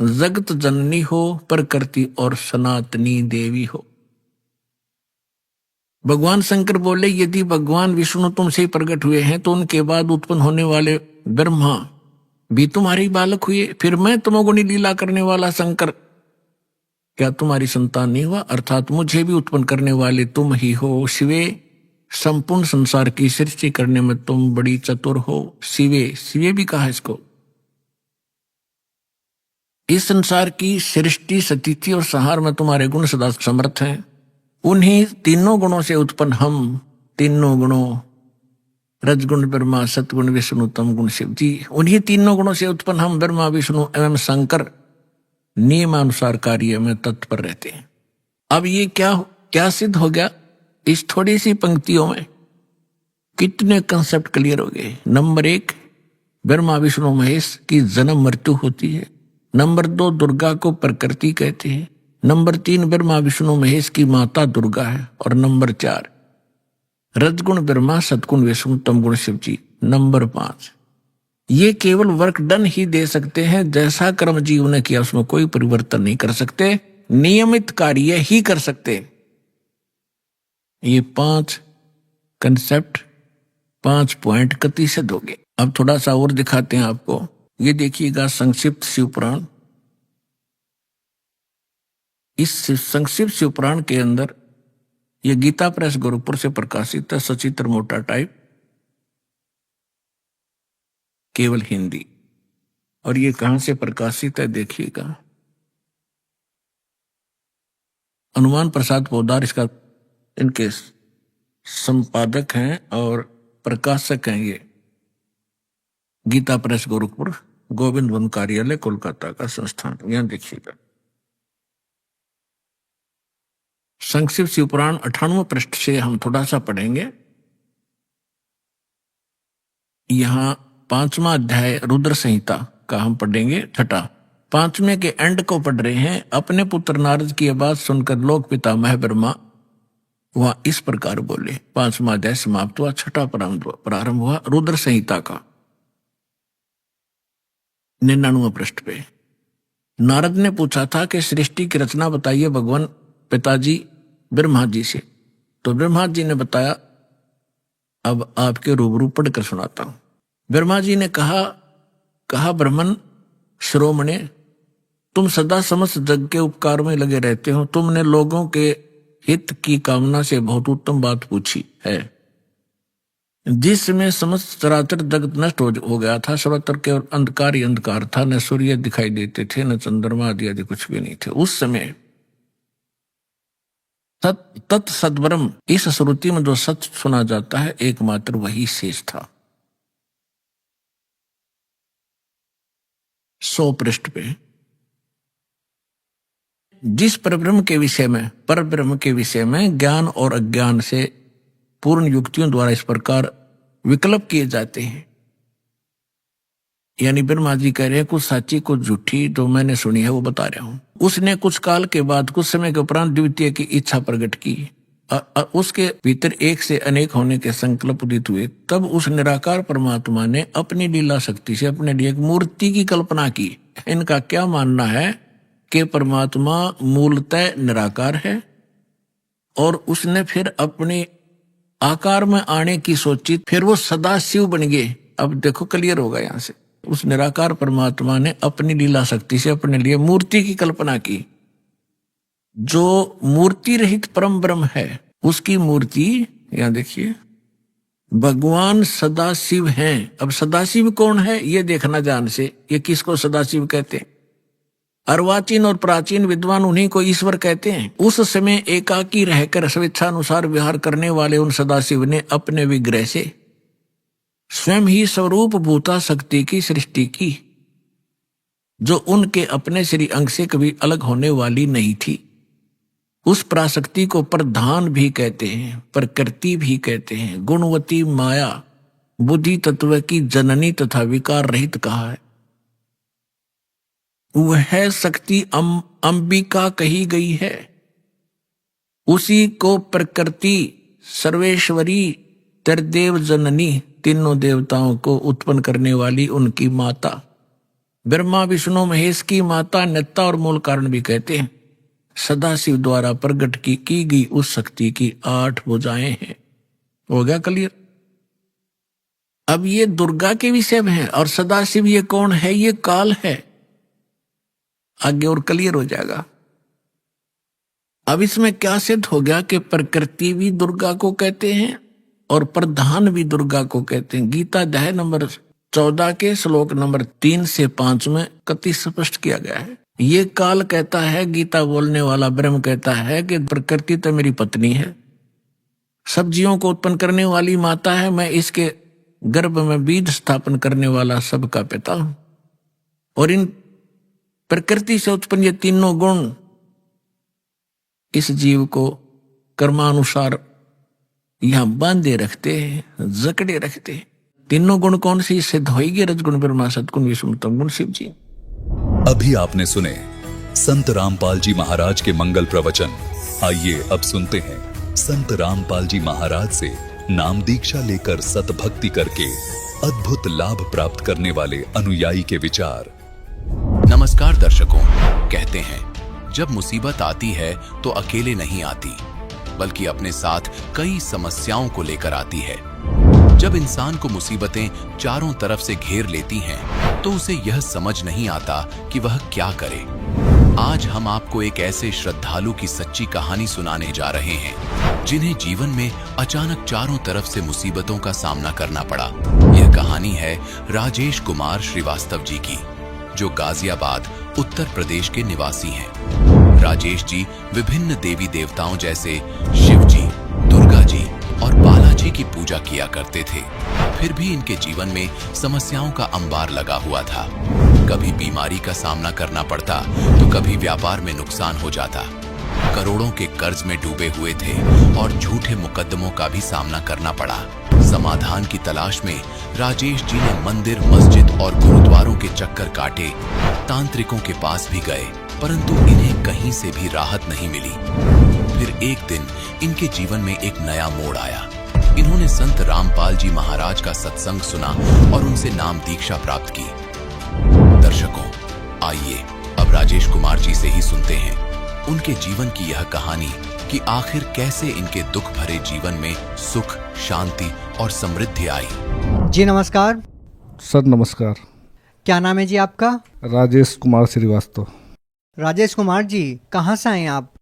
जगत जननी हो, प्रकृति और सनातनी देवी हो। भगवान शंकर बोले, यदि भगवान विष्णु तुमसे ही प्रकट हुए हैं तो उनके बाद उत्पन्न होने वाले ब्रह्मा भी तुम्हारे बालक हुए, फिर मैं तमोगुणी लीला करने वाला शंकर क्या तुम्हारी संतान नहीं हुआ? अर्थात मुझे भी उत्पन्न करने वाले तुम ही हो। शिवे, संपूर्ण संसार की सृष्टि करने में तुम बड़ी चतुर हो। शिवे, शिवे भी कहा इसको। इस संसार की सृष्टि, स्थिति और संहार में तुम्हारे गुण सदा समर्थ हैं। उन्हीं तीनों गुणों से उत्पन्न हम, तीनों गुणों, रजगुण ब्रह्मा, सतगुण विष्णु, तम गुण शिव जी, उन्हीं तीनों गुणों से उत्पन्न हम ब्रह्मा, विष्णु एवं शंकर नियमानुसार कार्य में तत्पर रहते हैं। अब ये क्या सिद्ध हो गया? इस थोड़ी सी पंक्तियों में कितने कंसेप्ट क्लियर हो गए। नंबर 1, ब्रह्मा विष्णु महेश की जन्म मृत्यु होती है। नंबर 2, दुर्गा को प्रकृति कहते हैं। नंबर 3, ब्रह्मा विष्णु महेश की माता दुर्गा है। और नंबर 4, रजगुण ब्रह्मा, सतगुण विष्णु, तमगुण शिव जी। नंबर 5, ये केवल वर्क डन ही दे सकते हैं, जैसा कर्म जीव ने किया उसमें कोई परिवर्तन नहीं कर सकते, नियमित कार्य ही कर सकते। ये 5 कंसेप्ट, 5 पॉइंट कति से दोगे। अब थोड़ा सा और दिखाते हैं आपको। ये देखिएगा संक्षिप्त शिवपुराण। इस संक्षिप्त शिवपुराण के अंदर ये गीता प्रेस गोरखपुर से प्रकाशित है, सचित्र मोटा टाइप, केवल हिंदी। और ये कहां से प्रकाशित है देखिएगा, हनुमान प्रसाद पोदार इसका इनके संपादक हैं और प्रकाशक हैं। ये गीता प्रेस गोरखपुर, गोविंद वन कार्यालय, कोलकाता का संस्थान। यहां देखिएगा संक्षिप्त शिवपुराण 98 पृष्ठ से हम थोड़ा सा पढ़ेंगे। यहां 5वां अध्याय रुद्र संहिता का हम पढ़ेंगे 6ठा। 5वें के एंड को पढ़ रहे हैं। अपने पुत्र नारद की बात सुनकर लोक पितामह ब्रह्मा वह इस प्रकार बोले। 5वां अध्याय समाप्त हुआ, 6ठा प्रारंभ हुआ रुद्र संहिता का 99 पृष्ठ पे। नारद ने पूछा था कि सृष्टि की रचना बताइए भगवान पिताजी ब्रह्मा जी से। तो ब्रह्मा जी ने बताया, अब आपके रूबरू पढ़कर सुनाता हूं। ब्रह्मा जी ने कहा ब्राह्मण श्रोमणे, तुम सदा समस्त जग के उपकार में लगे रहते हो। तुमने लोगों के हित की कामना से बहुत उत्तम बात पूछी है। जिसमें समस्त चराचर जगत नष्ट हो गया था, सर्वत्र केवल अंधकार ही अंधकार था, न सूर्य दिखाई देते थे, न चंद्रमा आदि कुछ भी नहीं थे। उस समय तत् सद्ब्रह्म, इस श्रुति में जो सत्य सुना जाता है एकमात्र वही शेष था। 100 पृष्ठ पे जिस परब्रह्म के विषय में ज्ञान और अज्ञान से पूर्ण युक्तियों द्वारा इस प्रकार विकल्प किए जाते हैं। यानी ब्रह्मा जी कह रहे हैं कुछ सच्ची कुछ झूठी, जो मैंने सुनी है वो बता रहा हूं। उसने कुछ काल के बाद, कुछ समय के उपरांत द्वितीय की इच्छा प्रकट की। उसके भीतर एक से अनेक होने के संकल्प उदित हुए। तब उस निराकार परमात्मा ने अपनी लीला शक्ति से अपने लिए एक मूर्ति की कल्पना की। इनका क्या मानना है कि परमात्मा मूलतः निराकार है और उसने फिर अपनी आकार में आने की सोची, फिर वो सदा शिव बन गए। अब देखो क्लियर होगा यहां से। उस निराकार परमात्मा ने अपनी लीला शक्ति से अपने लिए मूर्ति की कल्पना की। जो मूर्ति रहित परम ब्रह्म है उसकी मूर्ति, यहां देखिए, भगवान सदाशिव हैं। अब सदाशिव कौन है ये देखना ध्यान से। ये किसको सदाशिव कहते हैं? अर्वाचीन और प्राचीन विद्वान उन्हीं को ईश्वर कहते हैं। उस समय एकाकी रहकर स्वेच्छानुसार विहार करने वाले उन सदाशिव ने अपने विग्रह से स्वयं ही स्वरूप भूता शक्ति की सृष्टि की, जो उनके अपने श्री अंग से कभी अलग होने वाली नहीं थी। उस पराशक्ति को प्रधान भी कहते हैं, प्रकृति भी कहते हैं, गुणवती माया, बुद्धि तत्व की जननी तथा विकार रहित कहा है। वह शक्ति अंबिका कही गई है। उसी को प्रकृति, सर्वेश्वरी, त्रिदेव जननी, तीनों देवताओं को उत्पन्न करने वाली उनकी माता, ब्रह्मा विष्णु महेश की माता, नेता और मूल कारण भी कहते हैं। सदाशिव द्वारा प्रकट की गई उस शक्ति की 8 भुजाएं हैं। हो गया क्लियर? अब ये दुर्गा के विषय में है और सदाशिव ये कौन है? ये काल है। आगे और क्लियर हो जाएगा। अब इसमें क्या सिद्ध हो गया कि प्रकृति भी दुर्गा को कहते हैं और प्रधान भी दुर्गा को कहते हैं। गीता अध्याय नंबर 14 के श्लोक नंबर 3 से 5 में कति स्पष्ट किया गया है। ये काल कहता है, गीता बोलने वाला ब्रह्म कहता है कि प्रकृति तो मेरी पत्नी है, सब जीवों को उत्पन्न करने वाली माता है, मैं इसके गर्भ में बीज स्थापन करने वाला सबका पिता हूं। और इन प्रकृति से उत्पन्न ये तीनों गुण इस जीव को कर्मानुसार यहां बांधे रखते हैं, जकड़े रखते हैं। तीनों गुण कौन सी सिद्ध होगी? रजगुण, ब्रह्मा, सदगुण, विष्णु, तम गुण, शिव जी। अभी आपने सुने संत रामपाल जी महाराज के मंगल प्रवचन। आइए अब सुनते हैं संत रामपाल जी महाराज से नाम दीक्षा लेकर सतभक्ति करके अद्भुत लाभ प्राप्त करने वाले अनुयायी के विचार। नमस्कार दर्शकों, कहते हैं जब मुसीबत आती है तो अकेले नहीं आती, बल्कि अपने साथ कई समस्याओं को लेकर आती है। जब इंसान को मुसीबतें चारों तरफ से घेर लेती हैं, तो उसे यह समझ नहीं आता कि वह क्या करे। आज हम आपको एक ऐसे श्रद्धालु की सच्ची कहानी सुनाने जा रहे हैं, जिन्हें जीवन में अचानक चारों तरफ से मुसीबतों का सामना करना पड़ा। यह कहानी है राजेश कुमार श्रीवास्तव जी की, जो गाजियाबाद, उत्तर प्रदेश के निवासी हैं। राजेश जी विभिन्न देवी देवताओं जैसे शिव जी, दुर्गा जी और बालाजी की पूजा किया करते थे। फिर भी इनके जीवन में समस्याओं का अंबार लगा हुआ था। कभी बीमारी का सामना करना पड़ता तो कभी व्यापार में नुकसान हो जाता। करोड़ों के कर्ज में डूबे हुए थे और झूठे मुकदमों का भी सामना करना पड़ा। समाधान की तलाश में राजेश जी ने मंदिर, मस्जिद और गुरुद्वारों के चक्कर काटे, तांत्रिकों के पास भी गए, परंतु इन्हें कहीं से भी राहत नहीं मिली। फिर एक दिन इनके जीवन में एक नया मोड़ आया। इन्होंने संत रामपाल जी महाराज का सत्संग सुना और उनसे नाम दीक्षा प्राप्त की। दर्शकों, आइए अब राजेश कुमार जी से ही सुनते हैं उनके जीवन की यह कहानी कि आखिर कैसे इनके दुख भरे जीवन में सुख, शांति और समृद्धि आई। जी नमस्कार सर। नमस्कार। क्या नाम है जी आपका? राजेश कुमार श्रीवास्तव। राजेश कुमार जी, कहाँ से आए आप?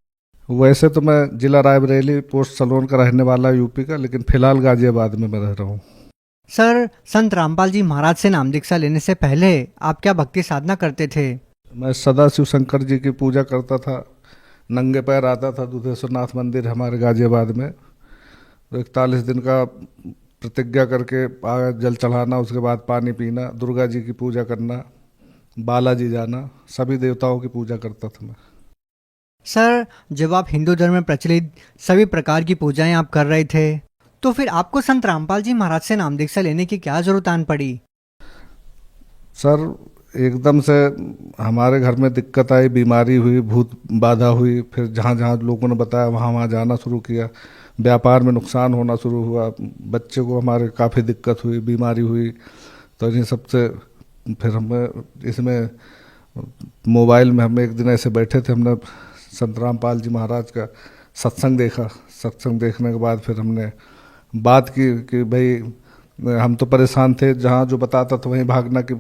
वैसे तो मैं जिला रायबरेली, पोस्ट सलोन का रहने वाला यूपी का, लेकिन फिलहाल गाजियाबाद में मैं रह रहा हूँ। सर, संत रामपाल जी महाराज से नाम दीक्षा लेने से पहले आप क्या भक्ति साधना करते थे? मैं सदाशिव शंकर जी की पूजा करता था, नंगे पैर आता था दुधेश्वर नाथ मंदिर हमारे गाजियाबाद में। तो 41 दिन का प्रतिज्ञा करके जल चढ़ाना, उसके बाद पानी पीना, दुर्गा जी की पूजा करना, बालाजी जाना, सभी देवताओं की पूजा करता था मैं। सर, जब आप हिंदू धर्म में प्रचलित सभी प्रकार की पूजाएं आप कर रहे थे, तो फिर आपको संत रामपाल जी महाराज से नाम दीक्षा लेने की क्या जरूरत आन पड़ी? सर, एकदम से हमारे घर में दिक्कत आई, बीमारी हुई, भूत बाधा हुई। फिर जहाँ जहाँ लोगों ने बताया वहाँ वहाँ जाना शुरू किया। व्यापार में नुकसान होना शुरू हुआ, बच्चे को हमारे काफ़ी दिक्कत हुई, बीमारी हुई। तो इन सबसे फिर हमें इसमें मोबाइल में हम एक दिन ऐसे बैठे थे, हमने संत रामपाल जी महाराज का सत्संग देखा। सत्संग देखने के बाद फिर हमने बात की कि भाई हम तो परेशान थे, जहाँ जो बताता था वहीं भागना, कि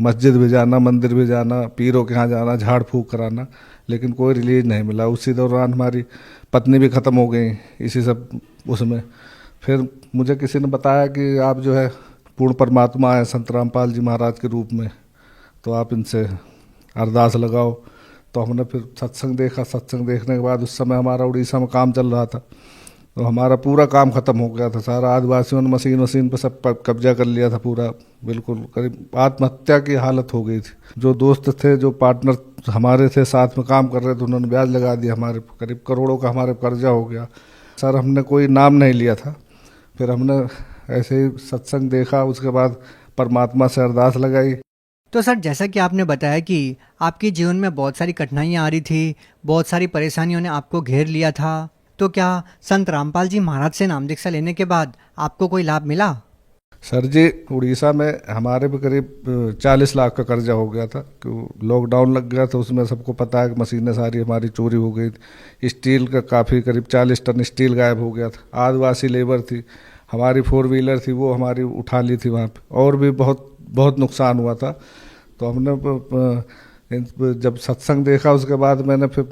मस्जिद भी जाना, मंदिर भी जाना, पीरों के यहाँ जाना, झाड़ फूक कराना, लेकिन कोई रिलीज नहीं मिला। उसी दौरान हमारी पत्नी भी ख़त्म हो गई इसी सब उसमें। फिर मुझे किसी ने बताया कि आप जो है पूर्ण परमात्मा हैं संत रामपाल जी महाराज के रूप में, तो आप इनसे अरदास लगाओ। तो हमने फिर सत्संग देखा। सत्संग देखने के बाद उस समय हमारा उड़ीसा में काम चल रहा था, तो हमारा पूरा काम ख़त्म हो गया था। सारा आदिवासियों ने मशीन पर सब कब्जा कर लिया था पूरा, बिल्कुल करीब आत्महत्या की हालत हो गई थी। जो दोस्त थे, जो पार्टनर हमारे थे साथ में काम कर रहे थे, उन्होंने ब्याज लगा दिया, हमारे करीब करोड़ों का हमारे कर्जा हो गया। सर हमने कोई नाम नहीं लिया था। फिर हमने ऐसे ही सत्संग देखा, उसके बाद परमात्मा से अरदास लगाई। तो सर, जैसा कि आपने बताया कि आपके जीवन में बहुत सारी कठिनाइयाँ आ रही थी, बहुत सारी परेशानियों ने आपको घेर लिया था, तो क्या संत रामपाल जी महाराज से नाम दीक्षा लेने के बाद आपको कोई लाभ मिला? सर जी, उड़ीसा में हमारे भी करीब 40 लाख का कर्जा हो गया था, क्यों लॉकडाउन लग गया था। उसमें सबको पता है कि मशीनें सारी हमारी चोरी हो गई थी। स्टील का काफ़ी करीब 40 टन स्टील गायब हो गया था। आदिवासी लेबर थी, हमारी 4 व्हीलर थी, वो हमारी उठा ली थी वहाँ पे, और भी बहुत बहुत नुकसान हुआ था। तो हमने जब सत्संग देखा, उसके बाद मैंने फिर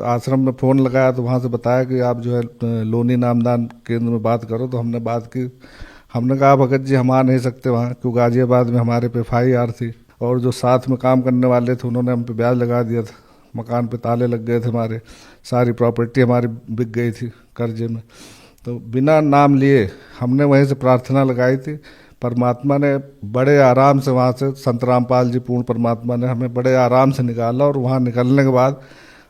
आश्रम में फ़ोन लगाया, तो वहाँ से बताया कि आप जो है लोनी नामदान केंद्र में बात करो। तो हमने बात की। हमने कहा भगत जी हम आ नहीं सकते वहाँ, क्योंकि गाजियाबाद में हमारे पे FIR थी, और जो साथ में काम करने वाले थे उन्होंने हम पे ब्याज लगा दिया था। मकान पे ताले लग गए थे हमारे, सारी प्रॉपर्टी हमारी बिक गई थी कर्जे में। तो बिना नाम लिए हमने वहीं से प्रार्थना लगाई थी। परमात्मा ने बड़े आराम से वहाँ से, संत रामपाल जी पूर्ण परमात्मा ने हमें बड़े आराम से निकाला। और वहाँ निकलने के बाद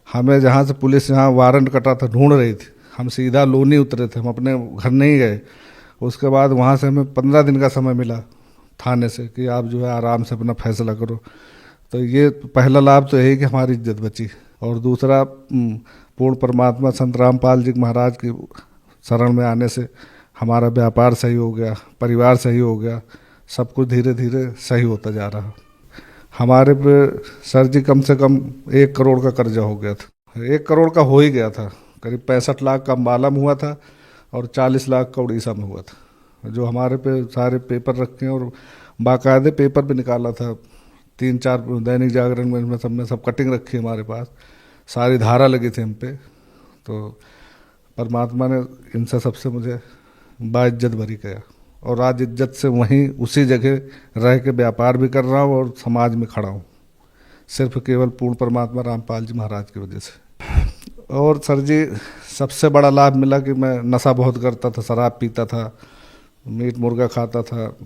हमें जहाँ से पुलिस यहाँ वारंट कटा था ढूंढ रही थी, हम सीधा लोनी उतरे थे, हम अपने घर नहीं गए। उसके बाद वहाँ से हमें 15 दिन का समय मिला थाने से कि आप जो है आराम से अपना फैसला करो। तो ये पहला लाभ तो यही कि हमारी इज्जत बची, और दूसरा पूर्ण परमात्मा संत रामपाल जी महाराज की शरण में आने से हमारा व्यापार सही हो गया, परिवार सही हो गया, सब कुछ धीरे धीरे सही होता जा रहा। हमारे पे सर जी कम से कम 1 करोड़ का कर्जा हो गया था। 1 करोड़ का हो ही गया था। करीब 65 लाख का अम्बाला में हुआ था और 40 लाख का उड़ीसा में हुआ था। जो हमारे पे सारे पेपर रखे हैं, और बाकायदे पेपर भी निकाला था। 3-4 दैनिक जागरण में सब कटिंग रखी हमारे पास, सारी धारा लगी थी हम पे। तो परमात्मा ने इनसे सबसे मुझे बाइज्जत भरी किया, और आज इज्जत से वहीं उसी जगह रह के व्यापार भी कर रहा हूँ और समाज में खड़ा हूँ, सिर्फ केवल पूर्ण परमात्मा रामपाल जी महाराज की वजह से। और सर जी, सबसे बड़ा लाभ मिला कि मैं नशा बहुत करता था, शराब पीता था, मीट मुर्गा खाता था,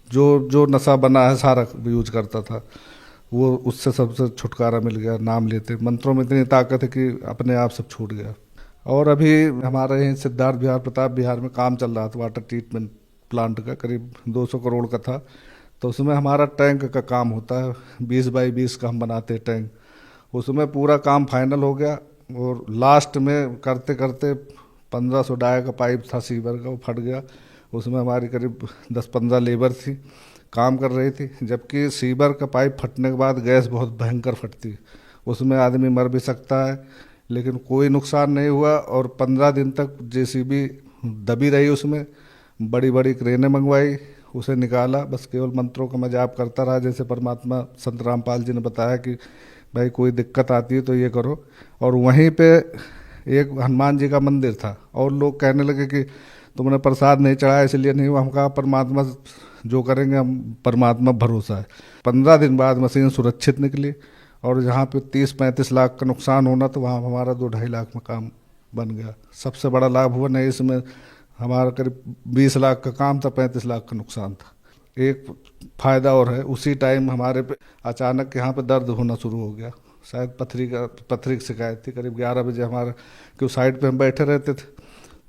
जो नशा बना है सारा यूज करता था। वो उससे सबसे छुटकारा मिल गया। नाम लेते मंत्रों में इतनी ताकत है कि अपने आप सब छूट गया। और अभी हमारे यहीं सिद्धार्थ बिहार, प्रताप बिहार में काम चल रहा था वाटर ट्रीटमेंट प्लांट का, करीब 200 करोड़ का था। तो उसमें हमारा टैंक का काम होता है, 20 बाई 20 का हम बनाते हैं टैंक। उसमें पूरा काम फाइनल हो गया, और लास्ट में करते करते 1500 डाया का पाइप था सीवर का, वो फट गया। उसमें हमारी करीब 10-15 लेबर थी, काम कर रही थी। जबकि सीवर का पाइप फटने के बाद गैस बहुत भयंकर फटती, उसमें आदमी मर भी सकता है, लेकिन कोई नुकसान नहीं हुआ। और 15 दिन तक JCB दबी रही, उसमें बड़ी बड़ी क्रेनें मंगवाई, उसे निकाला। बस केवल मंत्रों का मैं जाप करता रहा, जैसे परमात्मा संत रामपाल जी ने बताया कि भाई कोई दिक्कत आती है तो ये करो। और वहीं पे एक हनुमान जी का मंदिर था, और लोग कहने लगे कि तुमने प्रसाद नहीं चढ़ाया इसलिए नहीं हुआ। हम कहा परमात्मा जो करेंगे, हम परमात्मा भरोसा है। 15 दिन बाद मशीन सुरक्षित निकली, और जहाँ पे 30-35 लाख का नुकसान होना, तो वहाँ हमारा 2-2.5 लाख में काम बन गया। सबसे बड़ा लाभ हुआ। नहीं, इसमें हमारा करीब 20 लाख का काम था, 35 लाख का नुकसान था। एक फ़ायदा और है, उसी टाइम हमारे पे अचानक यहाँ पे दर्द होना शुरू हो गया। शायद पथरी की शिकायत थी। करीब 11 बजे हमारा, क्यों साइड पे हम बैठे रहते थे,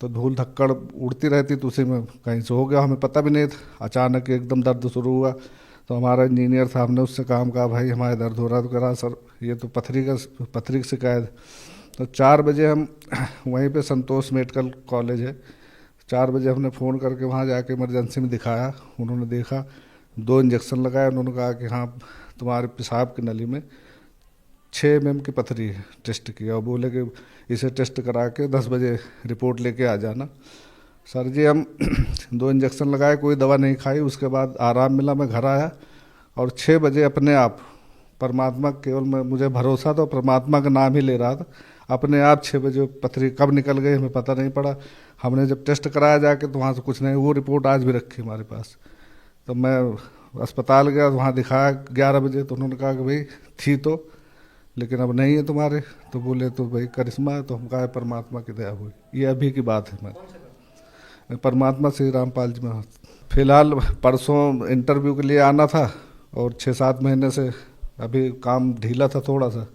तो धूल धक्कड़ उड़ती रहती, तो उसी में कहीं से हो गया, हमें पता भी नहीं था। अचानक एकदम दर्द शुरू हुआ, तो हमारा इंजीनियर था, हमने उससे काम कहा भाई हमारे दर्द हो रहा, तो कहा सर ये तो पथरी की शिकायत। तो 4 बजे हम वहीं पे संतोष मेडिकल कॉलेज है, 4 बजे हमने फ़ोन करके वहाँ जाके इमरजेंसी में दिखाया। उन्होंने देखा, 2 इंजेक्शन लगाए। उन्होंने कहा कि हाँ तुम्हारे पेशाब की नली में 6 mm की पथरी है। टेस्ट किया और बोले कि इसे टेस्ट करा के 10 बजे रिपोर्ट लेके आ जाना। सर जी हम 2 इंजेक्शन लगाए, कोई दवा नहीं खाई, उसके बाद आराम मिला, मैं घर आया और 6 बजे अपने आप परमात्मा, केवल मैं मुझे भरोसा था, परमात्मा का नाम ही ले रहा था, अपने आप 6 बजे पथरी कब निकल गई हमें पता नहीं पड़ा। हमने जब टेस्ट कराया जाके तो वहाँ से कुछ नहीं, वो रिपोर्ट आज भी रखी हमारे पास। तो मैं अस्पताल गया, वहाँ दिखाया 11 बजे, तो उन्होंने कहा कि भाई थी तो, लेकिन अब नहीं है तुम्हारे। तो बोले तो भाई करिश्मा है, तो हम कहा परमात्मा की दया हुई। ये अभी की बात है। मैं परमात्मा श्री रामपाल जी में फिलहाल परसों इंटरव्यू के लिए आना था और 6-7 महीने से अभी काम ढीला था थोड़ा सा।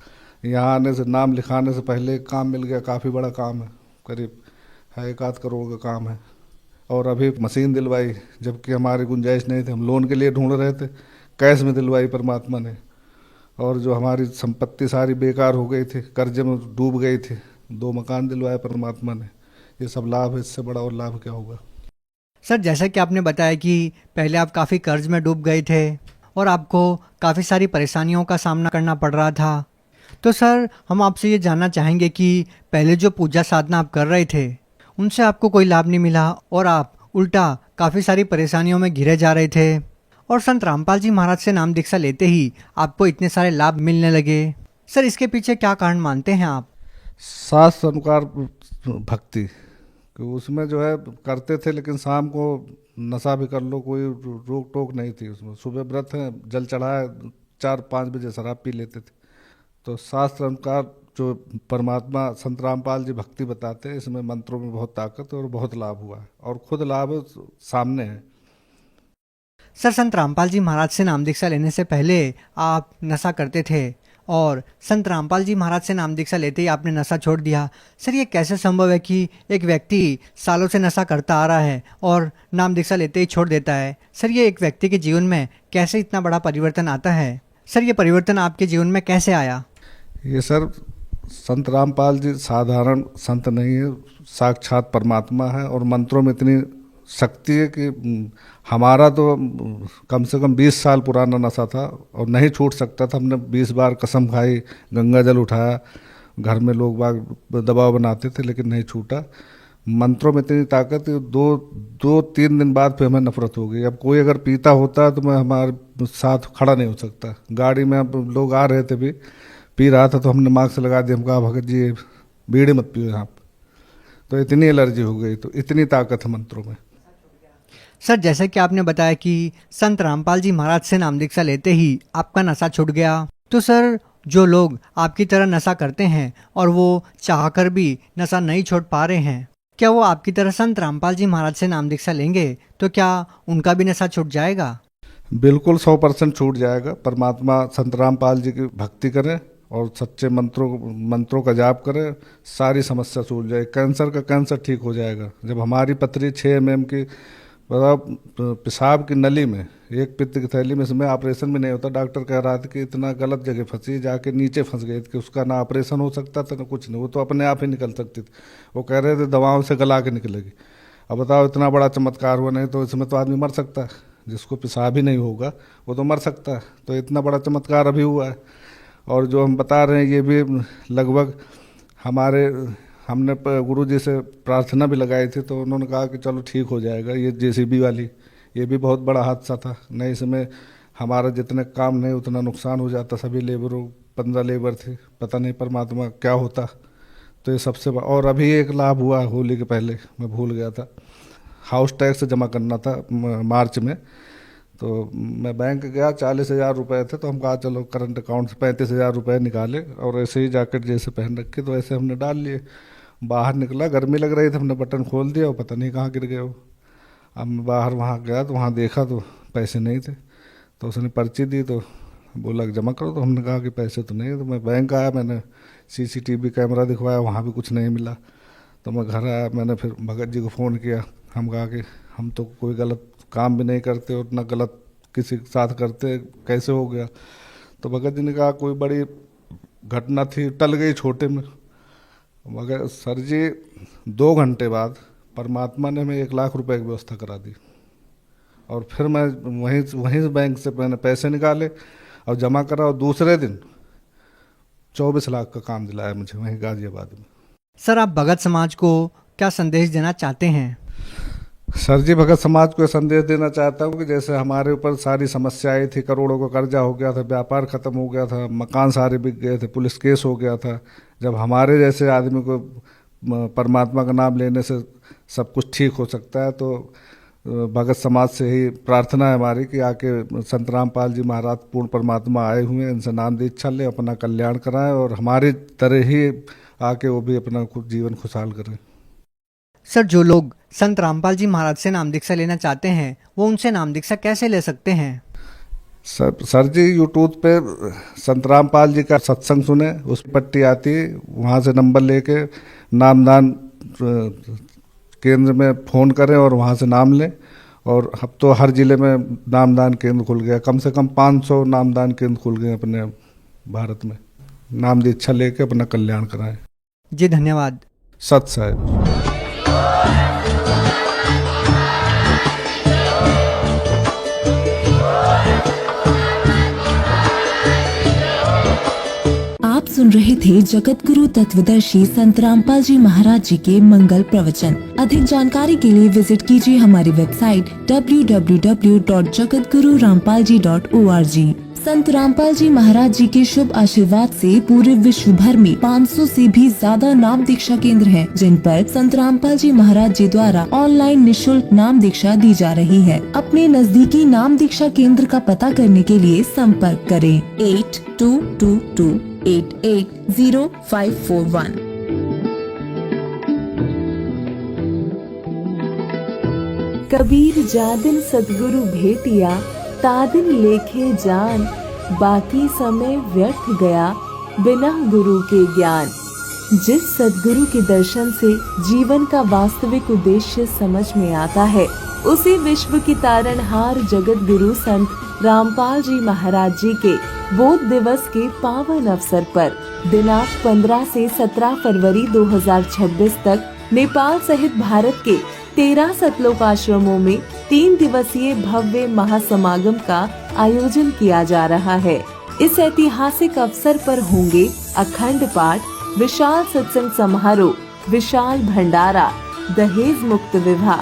यहाँ आने से, नाम लिखाने से पहले काम मिल गया, काफ़ी बड़ा काम है, करीब है 1-8 करोड़ का काम है। और अभी मशीन दिलवाई, जबकि हमारी गुंजाइश नहीं थी, हम लोन के लिए ढूंढ रहे थे, कैश में दिलवाई परमात्मा ने। और जो हमारी संपत्ति सारी बेकार हो गई थी, कर्जे में डूब गई थी, 2 मकान दिलवाए परमात्मा ने। ये सब लाभ है, इससे बड़ा और लाभ क्या होगा। सर जैसा कि आपने बताया कि पहले आप काफ़ी कर्ज में डूब गए थे और आपको काफ़ी सारी परेशानियों का सामना करना पड़ रहा था, तो सर हम आपसे ये जानना चाहेंगे कि पहले जो पूजा साधना आप कर रहे थे उनसे आपको कोई लाभ नहीं मिला और आप उल्टा काफ़ी सारी परेशानियों में घिरे जा रहे थे, और संत रामपाल जी महाराज से नाम दीक्षा लेते ही आपको इतने सारे लाभ मिलने लगे। सर इसके पीछे क्या कारण मानते हैं आप? शास्त्र अनुसार भक्ति, कि उसमें जो है करते थे, लेकिन शाम को नशा भी कर लो, कोई रोक टोक नहीं थी उसमें। सुबह व्रत है, जल चढ़ाया, 4-5 बजे शराब पी लेते थे। तो शास्त्र अनुसार जो परमात्मा संत रामपाल जी भक्ति बताते हैं, इसमें मंत्रों में बहुत ताकत है और बहुत लाभ हुआ है, और खुद लाभ सामने है। सर संत रामपाल जी महाराज से नाम दीक्षा लेने से पहले आप नशा करते थे और संत रामपाल जी महाराज से नाम दीक्षा लेते ही आपने नशा छोड़ दिया। सर ये कैसे संभव है कि एक व्यक्ति सालों से नशा करता आ रहा है और नाम दीक्षा लेते ही छोड़ देता है? सर ये एक व्यक्ति के जीवन में कैसे इतना बड़ा परिवर्तन आता है? सर ये परिवर्तन आपके जीवन में कैसे आया? ये सर संत रामपाल जी साधारण संत नहीं है, साक्षात परमात्मा है, और मंत्रों में इतनी शक्ति है कि हमारा तो कम से कम 20 साल पुराना नशा था और नहीं छूट सकता था। हमने 20 बार कसम खाई, गंगा जल उठाया, घर में लोग बाग दबाव बनाते थे, लेकिन नहीं छूटा। मंत्रों में इतनी ताकत है, 2-3 दिन बाद फिर हमें नफरत हो गई। अब कोई अगर पीता होता तो मैं हमारे साथ खड़ा नहीं हो सकता। गाड़ी में अब लोग आ रहे थे, भी पी रहा था तो हमने मास्क लगा दिया, हम कहा भगत जी बीड़ी मत पियो यहाँ पर। तो इतनी एलर्जी हो गई, तो इतनी ताकत है मंत्रों में। सर जैसे कि आपने बताया कि संत रामपाल जी महाराज से नाम दीक्षा लेते ही आपका नशा छूट गया, तो सर जो लोग आपकी तरह नशा करते हैं और वो चाहकर भी नशा नहीं छोड़ पा रहे हैं, क्या वो आपकी तरह संत रामपाल जी महाराज से नाम दीक्षा लेंगे तो क्या उनका भी नशा छूट जाएगा? बिल्कुल 100% छूट जाएगा। परमात्मा संत रामपाल जी की भक्ति करें और सच्चे मंत्रों का जाप करें, सारी समस्या सूझ जाए। कैंसर का कैंसर ठीक हो जाएगा। जब हमारी पथरी 6 mm की, मतलब पेशाब की नली में, एक पित्त की थैली में, इसमें ऑपरेशन भी नहीं होता। डॉक्टर कह रहा था कि इतना गलत जगह फंसी, जाके नीचे फंस गई कि उसका ना ऑपरेशन हो सकता था ना कुछ नहीं, वो तो अपने आप ही निकल सकती थी। वो कह रहे थे दवाओं से गला के निकलेगी। अब बताओ इतना बड़ा चमत्कार हुआ, नहीं तो इसमें तो आदमी मर सकता है। जिसको पेशाब ही नहीं होगा वो तो मर सकता है। तो इतना बड़ा चमत्कार अभी हुआ है। और जो हम बता रहे हैं ये भी लगभग हमने गुरुजी से प्रार्थना भी लगाई थी, तो उन्होंने कहा कि चलो ठीक हो जाएगा। ये जेसीबी वाली, ये भी बहुत बड़ा हादसा था, नहीं इसमें हमारा जितने काम नहीं उतना नुकसान हो जाता। सभी लेबरों 15 लेबर थे, पता नहीं परमात्मा क्या होता। तो ये सबसे और अभी एक लाभ हुआ होली के पहले, मैं भूल गया था, हाउस टैक्स जमा करना था मार्च में। तो मैं बैंक गया, 40,000 रुपये थे, तो हम कहा चलो करंट अकाउंट से 35,000 रुपये निकाले और ऐसे ही जैकेट जैसे पहन रखे तो ऐसे हमने डाल लिए। बाहर निकला, गर्मी लग रही थी, हमने बटन खोल दिया और पता नहीं कहाँ गिर गए वो। अब मैं बाहर वहाँ गया तो वहाँ देखा तो पैसे नहीं थे। तो उसने पर्ची दी तो बोला जमा करो, तो हमने कहा कि पैसे तो नहीं है। तो मैं बैंक आया, मैंने CCTV कैमरा दिखवाया, वहाँ भी कुछ नहीं मिला। तो मैं घर आया, मैंने फिर भगत जी को फ़ोन किया। हम कहा कि हम तो कोई गलत काम भी नहीं करते और ना गलत किसी के साथ करते, कैसे हो गया? तो भगत जी ने कहा कोई बड़ी घटना थी, टल गई छोटे में। मगर सर जी 2 घंटे बाद परमात्मा ने हमें 1 लाख रुपए की व्यवस्था करा दी। और फिर मैं वहीं बैंक से मैंने पैसे निकाले और जमा करा, और दूसरे दिन 24 लाख का काम दिलाया मुझे वहीं गाजियाबाद में। सर आप भगत समाज को क्या संदेश देना चाहते हैं? सर जी, भगत समाज को संदेश देना चाहता हूँ कि जैसे हमारे ऊपर सारी समस्याएं थी, करोड़ों का कर्जा हो गया था, व्यापार खत्म हो गया था, मकान सारे बिक गए थे, पुलिस केस हो गया था। जब हमारे जैसे आदमी को परमात्मा का नाम लेने से सब कुछ ठीक हो सकता है, तो भगत समाज से ही प्रार्थना है हमारी कि आके संत रामपाल जी महाराज पूर्ण परमात्मा आए हुए हैं, इनसे नाम दीक्षा लें, अपना कल्याण कराएं और हमारी तरह ही आके वो भी अपना जीवन खुशहाल करें। सर, जो लोग संत रामपाल जी महाराज से नाम दीक्षा लेना चाहते हैं वो उनसे नाम दीक्षा कैसे ले सकते हैं? सर जी, यूट्यूब पे संत रामपाल जी का सत्संग सुने, उस पट्टी आती है, वहाँ से नंबर लेके नामदान केंद्र में फ़ोन करें और वहाँ से नाम लें। और अब तो हर ज़िले में नामदान केंद्र खुल गया, कम से कम 500 नामदान केंद्र खुल गए अपने भारत में। नाम दीक्षा लेके अपना कल्याण कराएं। जी धन्यवाद। सत साहिब। आप सुन रहे थे जगत गुरु तत्वदर्शी संत रामपाल जी महाराज जी के मंगल प्रवचन। अधिक जानकारी के लिए विजिट कीजिए हमारी वेबसाइट www.jagatgururampalji.org। संत रामपाल जी महाराज जी के शुभ आशीर्वाद से पूरे विश्व भर में 500 से भी ज्यादा नाम दीक्षा केंद्र हैं, जिन पर संत रामपाल जी महाराज जी द्वारा ऑनलाइन निशुल्क नाम दीक्षा दी जा रही है। अपने नजदीकी नाम दीक्षा केंद्र का पता करने के लिए संपर्क करें 8222880541। कबीर जादिन सतगुरु भेटिया, तादिन लेखे जान, बाकी समय व्यर्थ गया बिना गुरु के ज्ञान। जिस सतगुरु के दर्शन से जीवन का वास्तविक उद्देश्य समझ में आता है, उसी विश्व की तारणहार जगत गुरु संत रामपाल जी महाराज जी के बोध दिवस के पावन अवसर पर दिनांक 15 से 17 फरवरी 2026 तक नेपाल सहित भारत के 13 सतलोक आश्रमों में 3 दिवसीय भव्य महासमागम का आयोजन किया जा रहा है। इस ऐतिहासिक अवसर पर होंगे अखंड पाठ, विशाल सत्संग समारोह, विशाल भंडारा, दहेज मुक्त विवाह,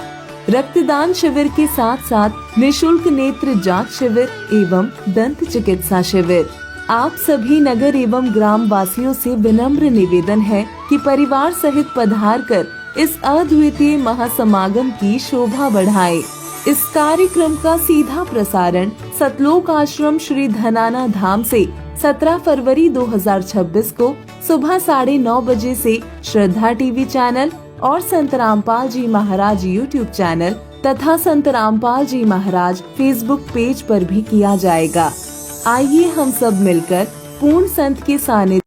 रक्तदान शिविर के साथ साथ निशुल्क नेत्र जांच शिविर एवं दंत चिकित्सा शिविर। आप सभी नगर एवं ग्राम वासियों से विनम्र निवेदन है कि परिवार सहित पधार कर इस अद्वितीय महासमागम की शोभा बढ़ाएं। इस कार्यक्रम का सीधा प्रसारण सतलोक आश्रम श्री धनाना धाम से 17 फरवरी 2026 को सुबह 9:30 बजे से श्रद्धा टीवी चैनल और संत रामपाल जी महाराज यूट्यूब चैनल तथा संत रामपाल जी महाराज फेसबुक पेज पर भी किया जाएगा। आइए हम सब मिलकर पूर्ण संत के सानिध्य